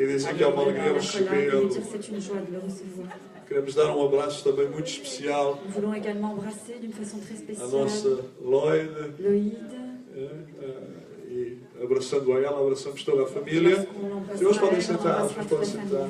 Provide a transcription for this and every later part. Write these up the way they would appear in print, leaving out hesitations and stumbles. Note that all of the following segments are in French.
e dizer que é uma alegria recebê-lo. C'est une joie de le recevoir. Queremos dar um abraço também muito especial Nous voulons également embrasser d'une façon très à spéciale nossa Lloyd, Loïd. e abraçando a ela, abraçamos toda a família. Os senhores podem sentar, os senhores podem sentar.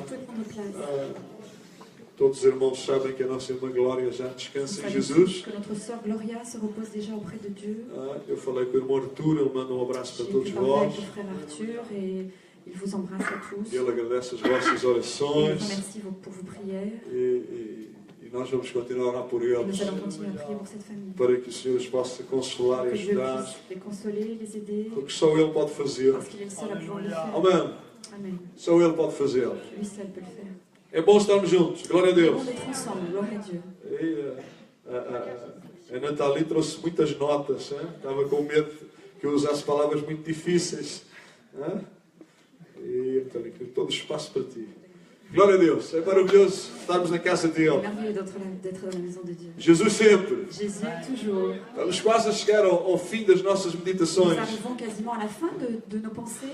Todos os irmãos sabem que a nossa irmã Glória já descansa em Jesus. Que notre sœur Gloria se repose déjà auprès de Dieu. Eu falei com o irmão Arthur, ele manda um abraço para todos J'ai vós. parlé avec le frère Arthur et il vous embrasse à tous. Ele agradece as vossas Il vous orações remercie pour vos prières. e nós vamos continuar a orar por eles, Nous allons continuer à prier pour cette famille. para que o Senhor os possa consolar e Que Dieu ajudar, puisse les consoler, les aider, porque só Ele pode fazer. parce qu'il est le seul à pouvoir le faire. Amém. Amen. Só Ele pode fazer. Lui seul peut le faire. É bom estarmos juntos, glória a C'est Deus. bon d'être ensemble, gloire à Dieu. A Nathalie trouxe muitas notas, hein? Estava com medo que eu usasse palavras muito difíceis. Hein? E então, todo espaço para ti. Glória a Deus, é maravilhoso estarmos na casa C'est dele. merveilleux d'être dans la maison de Dieu. Jesus sempre. Jésus, toujours. Estamos quase a chegar ao fim das nossas Nous meditações. arrivons quasiment à la fin de nos pensées.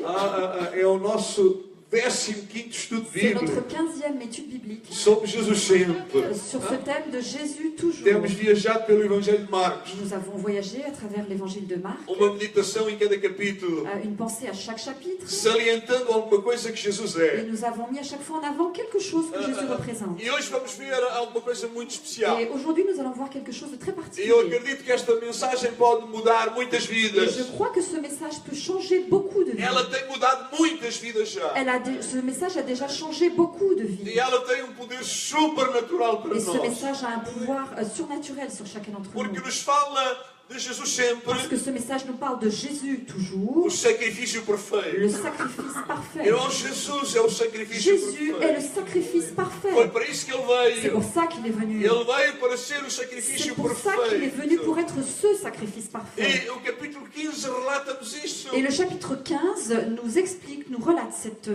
É o nosso 15º estudo C'est bíblico. notre 15e étude biblique Sobre Jesus sempre. sur ce thème de Jésus toujours. Temos viajado pelo Evangelho de Marcos. Nous avons voyagé à travers l'évangile de Marc, Uma meditação em cada capítulo, une pensée à chaque chapitre, salientando alguma coisa que Jesus et é. nous avons mis à chaque fois en avant quelque chose que Jésus représente. E hoje vamos ver alguma coisa muito especial. Et aujourd'hui, nous allons voir quelque chose de très E eu particulier. acredito que esta mensagem pode mudar muitas Et vidas. je crois que ce message peut changer beaucoup de vies. Ela tem mudado muitas vidas já. Ce message a déjà changé beaucoup de vies. E ela tem poder supernatural para Et ce nós. message a un pouvoir surnaturel sur chacun d'entre Porque nous. nos fala de Jesus sempre, Parce que ce message nous parle de Jésus toujours, o sacrifício perfeito. le sacrifice parfait. Então Jesus é o sacrifício Jésus est le perfeito. sacrifice Foi parfait. para isso que ele C'est veio. pour ça qu'il est venu. Ele veio para ser o C'est sacrifício pour ça qu'il est venu pour perfeito. être ce sacrifice parfait. E o capítulo 15 relata-nos isso. Et le chapitre 15 nous explique, nous relate cette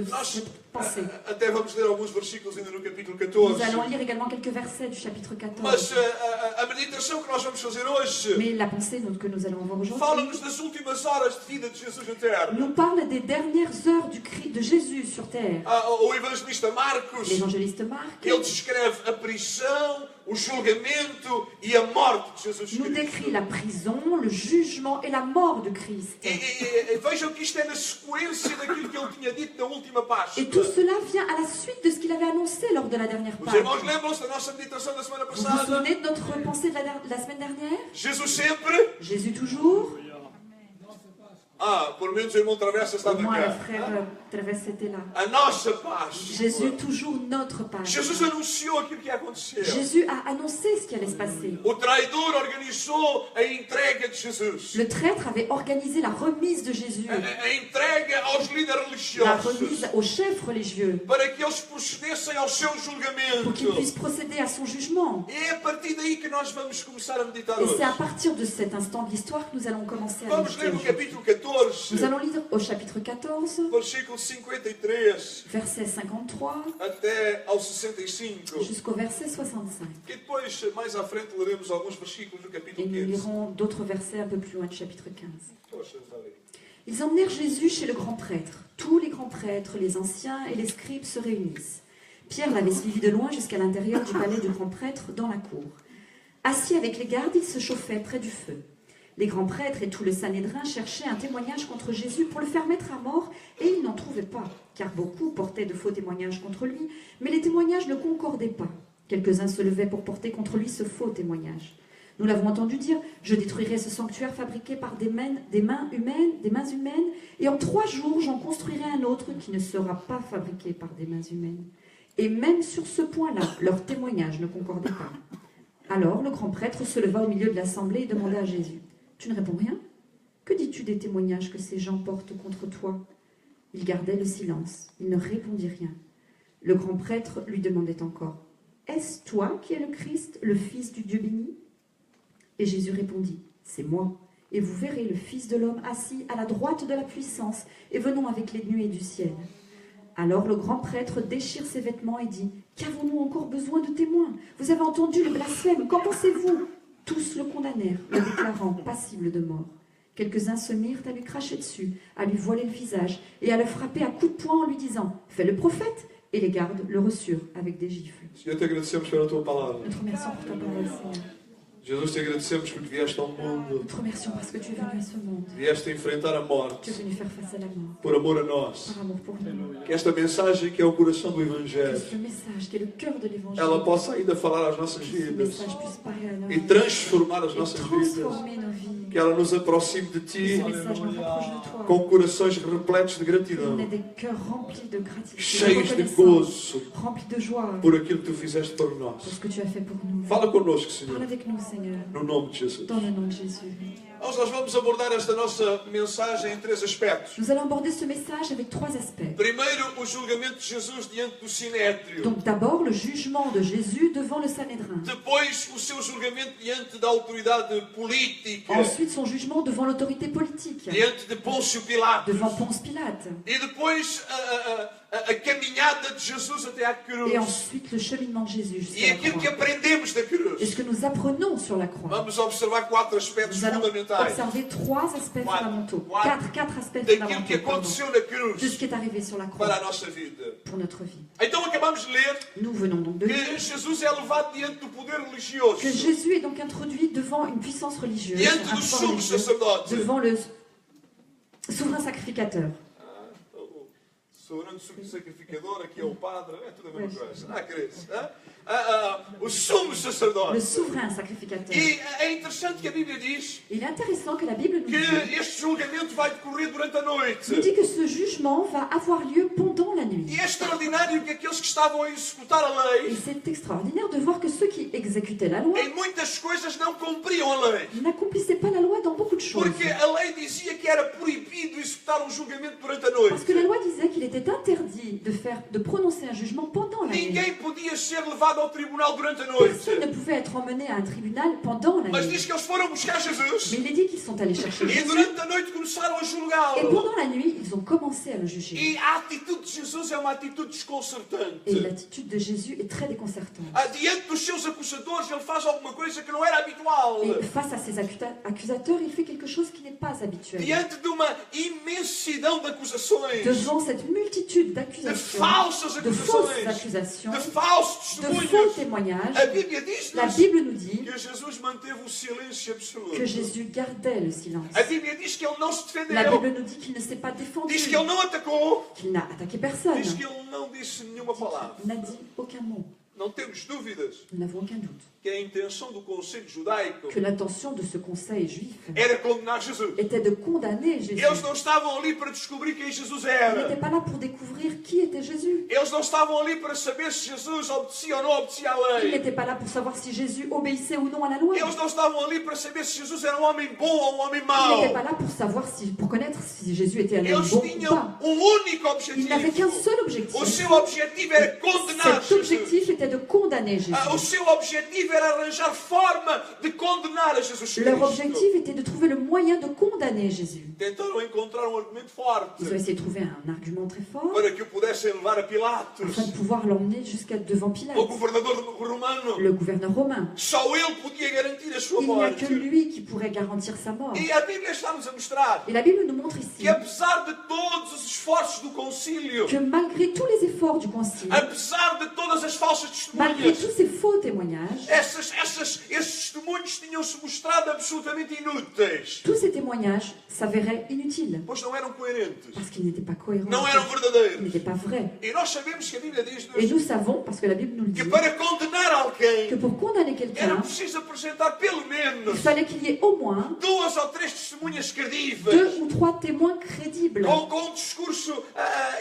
pensée. Até vamos ler alguns versículos ainda no capítulo Nous 14. allons lire également quelques versets du chapitre Mas 14. a meditação que nós vamos fazer hoje Mais la pensée que nous allons avoir aujourd'hui fala-nos das últimas horas de vida de Jesus na Terra. nous parle des dernières heures de Jésus sur terre. O evangelista Marcos, L'évangéliste Marc ele descreve a prisão, o julgamento e a morte de Jesus nous Cristo. décrit la prison, le jugement et la mort de Christ. E vejam que isto é na sequência daquilo que ele tinha dito na última Páscoa. Et tout cela vient à la suite de ce qu'il avait annoncé lors de la dernière Os Pâque. irmãos lembram-se da nossa meditação da semana Vous vous passada? souvenez de notre pensée de la semaine dernière? Jesus sempre. Jésus toujours. Pelo menos o irmão Travessa Au estava moins le cá. frère Traverse était là. A nossa paz. Jésus toujours notre Pâque. Jesus anunciou aquilo que ia acontecer. Jésus a annoncé ce qui allait se passer. O traidor organizou a entrega de Jesus. Le traître avait organisé la remise de Jésus, A entrega aos líderes la religiosos. remise aux chefs religieux, Para que eles procedessem ao seu pour qu'ils julgamento. puissent procéder à son jugement. E é a partir daí que nós vamos começar a meditar Et hoje. c'est à partir de cet instant de l'histoire que nous allons commencer à Vamos méditer ler o aujourd'hui. capítulo 14, Nous allons lire au chapitre 14, versículo 53 verset 53, até ao 65. jusqu'au verset 65. E depois, mais à frente, leremos alguns versículos do Et capítulo nous 15. lirons d'autres versets un peu plus loin du chapitre 15. Poxa, está ali. Ils emmenèrent Jésus chez le grand prêtre. Tous les grands prêtres, les anciens et les scribes se réunissent. Pierre l'avait suivi de loin jusqu'à l'intérieur du palais du grand prêtre dans la cour. Assis avec les gardes, il se chauffait près du feu. Les grands prêtres et tout le Sanhédrin cherchaient un témoignage contre Jésus pour le faire mettre à mort, et ils n'en trouvaient pas, car beaucoup portaient de faux témoignages contre lui, mais les témoignages ne concordaient pas. Quelques-uns se levaient pour porter contre lui ce faux témoignage. Nous l'avons entendu dire, je détruirai ce sanctuaire fabriqué par des mains humaines, et en 3 jours j'en construirai un autre qui ne sera pas fabriqué par des mains humaines. Et même sur ce point-là, leurs témoignages ne concordaient pas. Alors le grand prêtre se leva au milieu de l'assemblée et demanda à Jésus, « Tu ne réponds rien? Que dis-tu des témoignages que ces gens portent contre toi ?» Il gardait le silence, il ne répondit rien. Le grand prêtre lui demandait encore, « Est-ce toi qui es le Christ, le Fils du Dieu béni ?» Et Jésus répondit, « C'est moi, et vous verrez le Fils de l'homme assis à la droite de la puissance, et venons avec les nuées du ciel. » Alors le grand prêtre déchire ses vêtements et dit, « Qu'avons-nous encore besoin de témoins? Vous avez entendu le blasphème, qu'en pensez-vous » Tous le condamnèrent, le déclarant passible de mort. Quelques-uns se mirent à lui cracher dessus, à lui voiler le visage et à le frapper à coups de poing en lui disant « Fais le prophète !» Et les gardes le reçurent avec des gifles. Senhor, te agradecemos pela tua palavra. Nous te remercions pour ta parole, Seigneur. Jesus, te agradecemos porque vieste ao mundo. Nous te remercions parce que tu es venu à ce monde. Vieste enfrentar a Tu morte es venu faire face à la mort, por amor a nós. par amour pour nous. Que esta mensagem que é o coração do Que Evangelho, ce message, qui est le cœur de l'évangile, ela possa ainda falar às nossas que ce vidas message puisse parler à nos e vies transformar as et nossas vidas. transformer nos vies. Que ela nos aproxime de Que Ti ce message nous rapproche de toi. com corações repletos de On gratidão, ait des cœurs remplis de gratitude, de cheios de reconnaissance, gozo remplis de joie por aquilo que Tu fizeste por pour nós. ce que tu as fait pour nous. Fala connosco, Parle Senhor, avec nous, Seigneur, no nome de Jesus. dans le nom de Jésus. Nós vamos abordar esta nossa mensagem em 3 aspectos. Nous allons aborder ce message avec 3 aspects. Primeiro, o julgamento de Jesus diante do Sinédrio. Donc d'abord, le jugement de Jésus devant le Sanhédrin. Depois, o seu julgamento diante da autoridade política, Ensuite, son jugement devant l'autorité politique, diante de Pôncio Pilatos. devant Ponce Pilate. E depois, a caminhada de Jesus até à cruz. Et ensuite, le cheminement de Jésus E jusqu'à la aquilo que croix. aprendemos da Et cruz. ce que nous apprenons sur la croix. Vamos observar 4 aspectos Nous allons fundamentais observer 3 aspects fondamentaux. Quatre. 4 aspects daquilo que fondamentaux pardon, aconteceu na de ce cruz qui est arrivé sur la para a croix nossa vida. pour notre vie. Então, acabamos de ler Nous venons donc de lire que Jesus é levado diante do poder religioso, que Jésus est donc introduit devant une puissance religieuse, diante un do pouvoir sumo religieux, sacerdote. devant le souverain sacrificateur. O soberano sacrificador, aqui é o padre, é tudo a mesma Pois. coisa. Cris? O sumo sacerdote. Le souverain sacrificateur. E é interessante que a Bíblia diz Il est intéressant que la Bible nous que dit, este julgamento vai decorrer durante a noite. nous dit que ce jugement va avoir lieu pendant la nuit. E é extraordinário que aqueles que estavam a executar a Et lei, c'est extraordinaire de voir que ceux qui exécutaient la loi em muitas coisas não cumpriam a lei. n'accomplissaient pas la loi dans beaucoup de choses. Porque a lei dizia que era proibido executar um julgamento durante a Parce que la noite. loi disait qu'il était interdit de prononcer un jugement pendant la nuit. Ninguém podia ser levado ao tribunal durante a noite. Personne ne pouvait être emmené à un tribunal pendant la Mas nuit. diz que eles foram buscar Jesus. Mais il est dit qu'ils sont allés chercher E Jésus. durante a noite começaram a Et julgá-lo. pendant la nuit, ils ont commencé à le juger. E a atitude de Jesus é uma atitude desconcertante. Et l'attitude de Jésus est très déconcertante. Diante dos seus acusadores, ele faz alguma coisa que não era habitual. Et face à ses accusateurs, il fait quelque chose qui n'est pas habituel. Diante de uma imensidão de acusações, Devant cette multitude de d'accusations, falsas de fausses acusações, accusations, de falsos de faux testemunhos, témoignages, a Bíblia diz-nos la Bible nous dit que Jesus manteve o silêncio absoluto. que Jésus gardait le silence. A Bíblia diz que ele não se La defendeu, Bible nous dit qu'il ne s'est pas défendu, diz que ele não atacou, qu'il n'a attaqué personne, diz que ele não disse nenhuma palavra. n'a dit aucun mot. Não temos dúvidas Nous n'avons aucun doute que a intenção do Conselho Judaico que l'intention de ce conseil juif era condenar Jesus. était de condamner Jésus. Eles não estavam ali para descobrir quem Jesus Ils n'étaient era. pas là pour découvrir qui était Jésus. Eles não estavam ali para saber se Jesus obedecia ou não obedecia à Ils lei. n'étaient pas là pour savoir si Jésus obéissait ou non à la loi. Eles não estavam ali para saber se Jesus era um homem bom ou um homem Ils mau. n'étaient pas là pour savoir pour connaître si Jésus était un homme Eles bon ou tinham pas. único Ils n'avaient qu'un objetivo. seul O objectif. seu objetivo era condenar Cet Jesus. objectif était de condamner Jésus. O seu objetivo era arranjar forma de condenar a Jesus Leur Cristo. objectif était de trouver le moyen de condamner Jésus. Tentaram encontrar um argumento forte Ils ont essayé de trouver un argument très fort para que o pudessem levar a Pilatos, afin de pouvoir l'emmener jusqu'à devant Pilate, o governador romano. le gouverneur romain. Só ele podia garantir a sua Il n'y a morte. que lui qui pourrait garantir sa mort. E a Bíblia está-nos a mostrar Et la Bible nous montre ici que apesar de todos os esforços do concílio, que malgré tous les efforts du concile, apesar de todas as falsas malgré testemunhas, tous ces faux témoignages, esses testemunhos tinham-se mostrado absolutamente inúteis, tous ces témoignages s'avéraient inutiles pois não eram coerentes, parce qu'ils n'étaient pas cohérents, não eram ils verdadeiros. n'étaient pas vrais. E nós sabemos que a Bíblia Et diz-nos nous savons, parce que la Bible nous le que dit, para condenar que alguém pour condamner era quelqu'un, preciso apresentar pelo il menos fallait qu'il y ait au moins 2 ou 3 testemunhas credíveis, 2 ou 3 témoins crédibles, com um discurso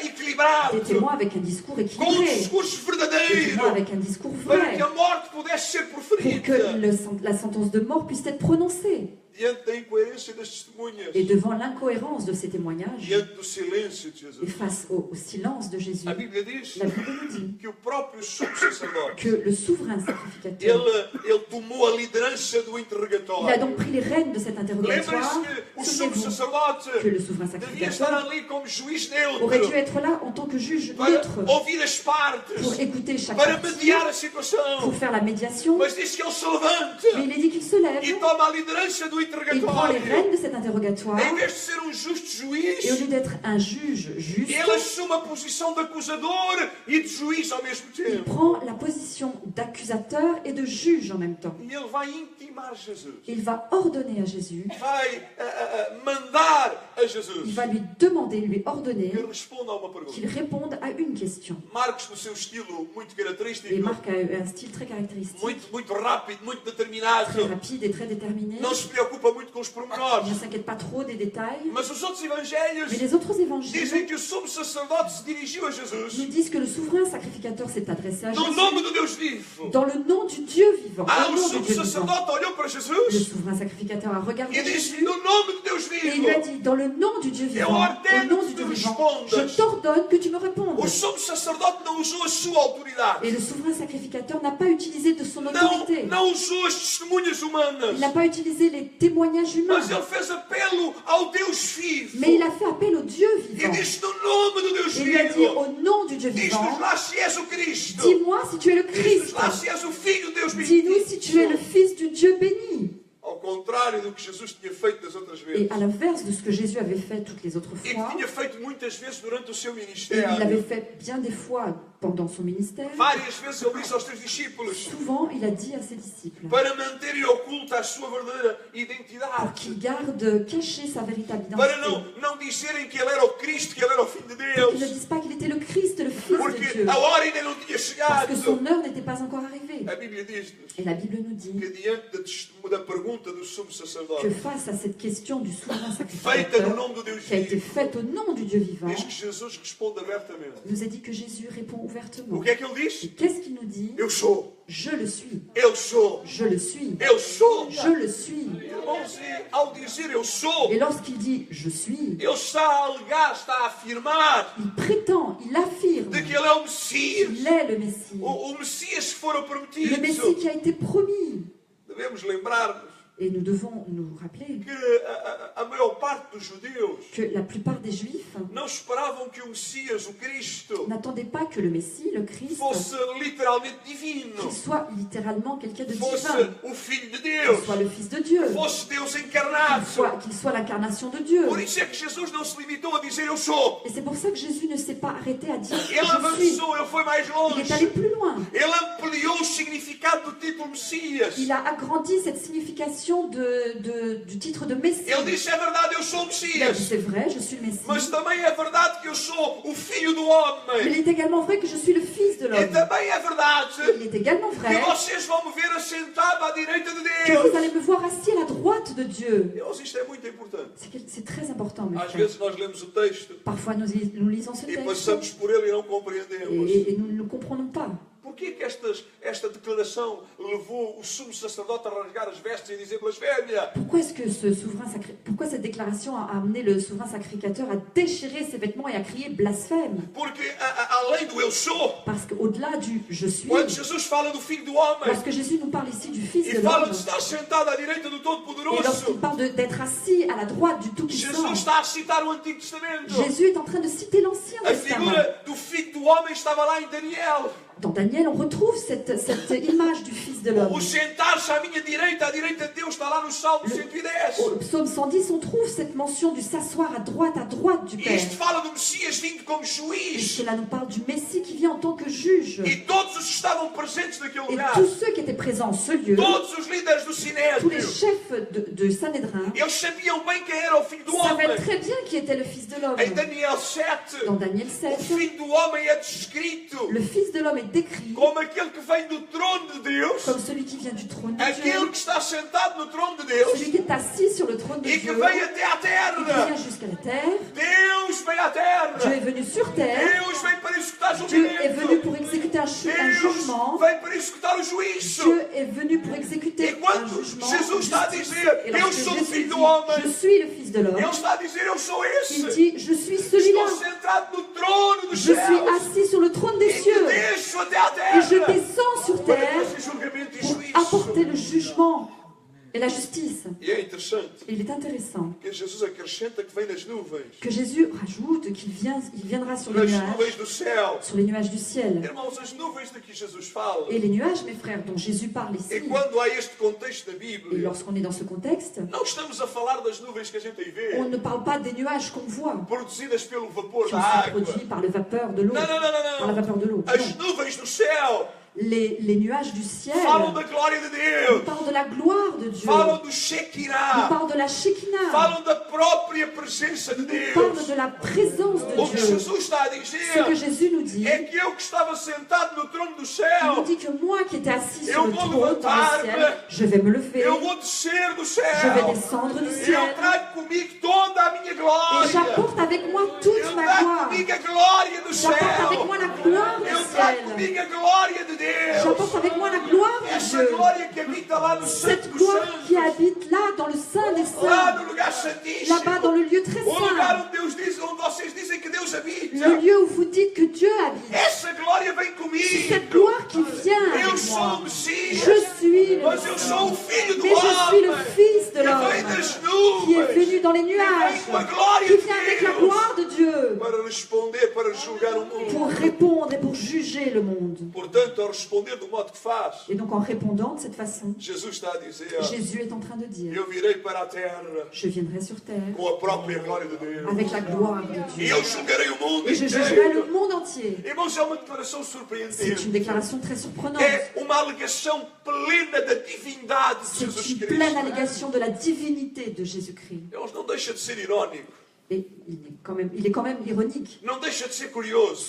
equilibrado, des témoins avec un discours com um équilibré, discurso des verdadeiro, témoins avec un discours para vrai, que a morte pudesse ser pour proferida. que la sentence de mort puisse être prononcée. Diante da incoerência das testemunhas, Et devant l'incohérence de ces témoignages, diante do silêncio de et Jesus, face au silence de Jésus, a Bíblia diz la Bible nous dit que o próprio sumo sacerdote, que le souverain sacrificateur, ele tomou a liderança do il a interrogatório. donc pris les rênes de cet interrogatoire. Lembrem-se que o sumo Souvenez-vous sacerdote que le souverain devia estar sacrificateur ali como juiz aurait dû neutro, être là en tant que juge para neutre ouvir as pour partes, écouter chaque para partie, mediar a situação. pour faire la médiation. Mas diz que ele se levanta Mais il est dit qu'il se e lève toma a liderança do do Il prend les interrogatório, rênes de cet interrogatoire em vez de ser um justo juiz, et au lieu d'être un juge juste, ele assume a posição de acusador e de juiz ao mesmo il tempo. prend la position d'accusateur et de juge en même temps. E ele vai intimar Jesus. Il va ordonner à Jésus, Vai mandar a il Jesus va lui demander, lui ordonner que responda a uma qu'il pergunta. réponde à une question. Marcos, no seu estilo muito Et característico, Marc a un style très caractéristique, muito rápido, muito determinado, très rapide et très déterminé. não se preocupa muito com os Il pormenores. ne s'inquiète pas trop des détails. Mas os outros evangelhos Mais les autres évangiles dizem que o sumo sacerdote se dirigiu a nous Jesus disent que le souverain sacrificateur s'est adressé à no Jésus nome do Deus vivo. dans le nom du Dieu vivant. Ah, Au o nom du sumo Dieu vivant. sacerdote olhou para Le Jesus souverain sacrificateur a regardé e disse: Jésus no nome do Deus et il lui a vivo. dit, dans le nom du Dieu vivant, au nom du Dieu vivant, je t'ordonne que tu me répondes. O sumo sacerdote não usou a sua autoridade, Et le souverain sacrificateur n'a pas utilisé de son não, autorité. não usou as testemunhas Il humanas, n'a pas utilisé les témoignages humains. mas ele fez apelo ao Deus vivo Mais il a fait appel au Dieu e vivant. disse: no nome do Deus Il lui a dit, vivo, au nom du Dieu diz-nos vivant, lá se és o Cristo, dis-moi si tu es le diz-nos Christ. lá se és o Filho de Deus Dis-nous si tu es le bendito. Fils du Dieu béni. Ao contrário do que Jesus tinha feito das outras Et vezes, à l'inverse de ce que Jésus avait fait toutes les autres e que fois, tinha feito muitas vezes durante o seu et il ministério. l'avait fait bien des fois pendant son ministère, Várias vezes ele disse aos seus discípulos souvent il a dit à ses disciples, para manterem oculta a sua verdadeira pour identidade, qu'ils gardent cachée sa véritable para identité, não dizerem que ele era o Cristo, que ele era o Filho de pour qu'ils ne Deus, disent pas qu'il était le Christ, le Fils de porque Dieu, a hora ainda não tinha parce chegado. que son heure n'était pas encore arrivée. A Bíblia diz-nos Et la Bible nous dit que diante da pergunta do sumo que sacerdote, face à cette question du souverain feita no sacrificateur, nome do Deus qui a été vivo, faite au nom du Dieu vivant, diz que Jesus responde abertamente. nous a dit que Jésus répond ouvertement. O que é que ele Et diz? qu'est-ce qu'il nous dit? Eu sou, Je le suis. eu sou, Je le suis. eu sou. Je le suis. Irmãos, e ao dizer eu sou, Et lorsqu'il dit je suis, ele está a alegar, está a afirmar il prétend, il affirme de que ele é o Messias, qu'il est le Messie. o Messias que fora Le prometido. Messie qui a été promis. Devemos lembrar-nos Et nous devons nous rappeler que a maior parte dos judeus que la plupart des Juifs não esperavam que o Messias, o Cristo, n'attendaient pas que le Messie, le Christ, fosse literalmente divino, qu'il soit littéralement quelqu'un de fosse divin, o Filho de qu'il Deus, soit le Fils de Dieu, fosse Deus encarnado. qu'il soit l'incarnation de Dieu. Por isso é que Jesus não se limitou a dizer eu sou. Et c'est pour ça que Jésus ne s'est pas arrêté à dire Ele je suis. avançou, ele foi mais Il est allé longe. plus loin. Ele ampliou o significado do título Messias. Il a agrandi cette signification du titre de Messie. Ele disse, é verdade, eu sou o Il a dit, Messias. c'est vrai, je suis le Messie. Mas também é verdade que eu sou o Filho do Mais il Homem. est également vrai que je suis le Fils de E l'homme. também é verdade Il est également que vrai vocês vão me ver assentado à direita de que vous Deus. allez me voir assis à la droite de Dieu. Irmãos, isto é muito importante. C'est très important, mes Às frères. vezes nós lemos o texto Parfois, nous lisons ce e texte passamos por ele e não compreendemos. et nous ne le comprenons pas. Porquê que esta declaração levou o sumo sacerdote a rasgar as vestes e dizer blasfémia? Pourquoi est-ce que pourquoi cette déclaration a amené le souverain sacrificateur à déchirer ses vêtements et à crier blasphème? Porque além do eu sou, Parce qu'au-delà du je suis, quando Jesus fala do Filho do Homem lorsque Jésus nous parle ici du Fils e de fala l'homme, de estar sentado à direita do et Todo-Poderoso, lorsqu'il parle d'être assis à la droite du Tout-Puissant, Jesus está a citar o Antigo Testamento. Jésus est en train de citer l'Ancien A Testament. figura do Filho do Homem estava lá em Daniel. Dans Daniel, on retrouve cette image du Fils de l'homme. O sentar-se à minha direita, à direita de Deus, está lá no Salmo 110. Au psaume 110, on trouve cette mention du s'asseoir à droite du E Père. isto fala do Messias vindo como Et juiz. cela nous parle du Messie qui vient en tant que juge. E todos os que estavam presentes naquele Et lugar, tous ceux qui étaient présents en ce lieu, todos os líderes do tous les Sinédrio, chefs de Sanhédrin, eles sabiam bem quem era o Filho do savaient Homem. très bien qui était le Fils de l'homme. Em Daniel 7, Dans Daniel o 7, Filho do Homem é descrito le Fils de l'homme est décrit como aquele que vem do trono de Deus, comme celui qui vient du trône de aquele Dieu, que está sentado no trono de Deus celui qui est assis sur le trône de e que Dieu, vem até à et qui terra. vient jusqu'à la terre. Deus vem à terra. Dieu est venu sur terre. Deus vem para executar Dieu est venu julgamento. pour exécuter un Deus jugement. vem para executar o juízo. Dieu est venu pour exécuter Et quando un jugement. Jesus está a justice. dizer, Et eu lorsque sou o Jésus Filho dit, do Homem, je suis le Fils de l'homme, Ele está a dizer, eu sou il esse. dit, je suis celui-là. Estou sentado no trono dos Je suis céus. assis sur le trône des E que cieux. desço até à Et je terra descends sur para terre fazer julgamento e pour juízo. apporter le jugement. et la justice. E é interessante Et il est intéressant que Jesus acrescenta que vem nas nuvens. que Jésus rajoute qu'il viendra sur les Nas nuvens do céu. nuages du ciel. Irmãos, as nuvens de que Jesus fala. Et les nuages, mes frères, dont Jésus parle E ici, quando há este contexto da et Bíblia, lorsqu'on est dans ce contexte, não estamos a falar das nuvens que a gente aí vê, on ne parle pas des nuages qu'on voit, produzidas pelo vapor qui da sont água. produits par le vapeur de l'eau, Não, não, não, par la não, não. vapeur de l'eau. As Non. nuvens do céu Les nuages du ciel falam da glória de ils Deus. parlent de la gloire de Dieu, Falam do ils Shekinah. parlent de la Shekinah, Falam da própria presença de ils parlent Deus. de la présence O de que Dieu. Jesus está a Ce que dizer Jésus nous dit, é que eu que estava sentado no trono do il nous céu, dit que moi qui étais assis Eu sur le vou trône dans le levantar-me. ciel, je vais me lever, eu vou descer do je vais céu. descendre du Eu ciel, trago comigo toda a minha et glória. j'apporte avec moi toute Eu ma trago gloire. comigo a glória do J'apporte avec céu. moi la gloire du Eu trago ciel. comigo a glória de Deus. J'apporte avec moi la gloire de Essa Dieu. glória que habita lá no Santo Cette dos gloire qui Santos. habite là, dans le sein des Lá saints, no lugar santíssimo. là-bas dans le lieu très O lugar saint, onde Deus diz, onde vocês dizem que Deus habita. le lieu où vous dites que Dieu habite. Essa glória vem C'est cette comigo. gloire qui vient Eu avec sou o moi. Messias. Je suis le Mas eu Messie. sou o filho do Mais je suis le homem. Fils de Que vem l'homme das qui est venu nuvens. dans les Que nuages, vem com a glória qui de vient avec la Deus. gloire de Dieu Para responder, para julgar o pour mundo. répondre et pour juger le monde. Portanto, ao responder do modo que faz, Et donc en répondant de cette façon, Jesus está a dizer: Jésus est en train de dire, Eu virei para a terra je viendrai sur terre com a própria glória de Deus. avec la gloire de E Dieu. eu julgarei o mundo Et je jugerai inteiro. le monde entier. Irmãos, é uma declaração C'est une surpreendente. déclaration très surprenante. É uma alegação plena da divindade de C'est Jesus une Cristo. pleine allégation de la divinité de Jésus-Christ. Deus não deixa de ser irónico. Et il est quand même ironique. Não deixa de ser curioso.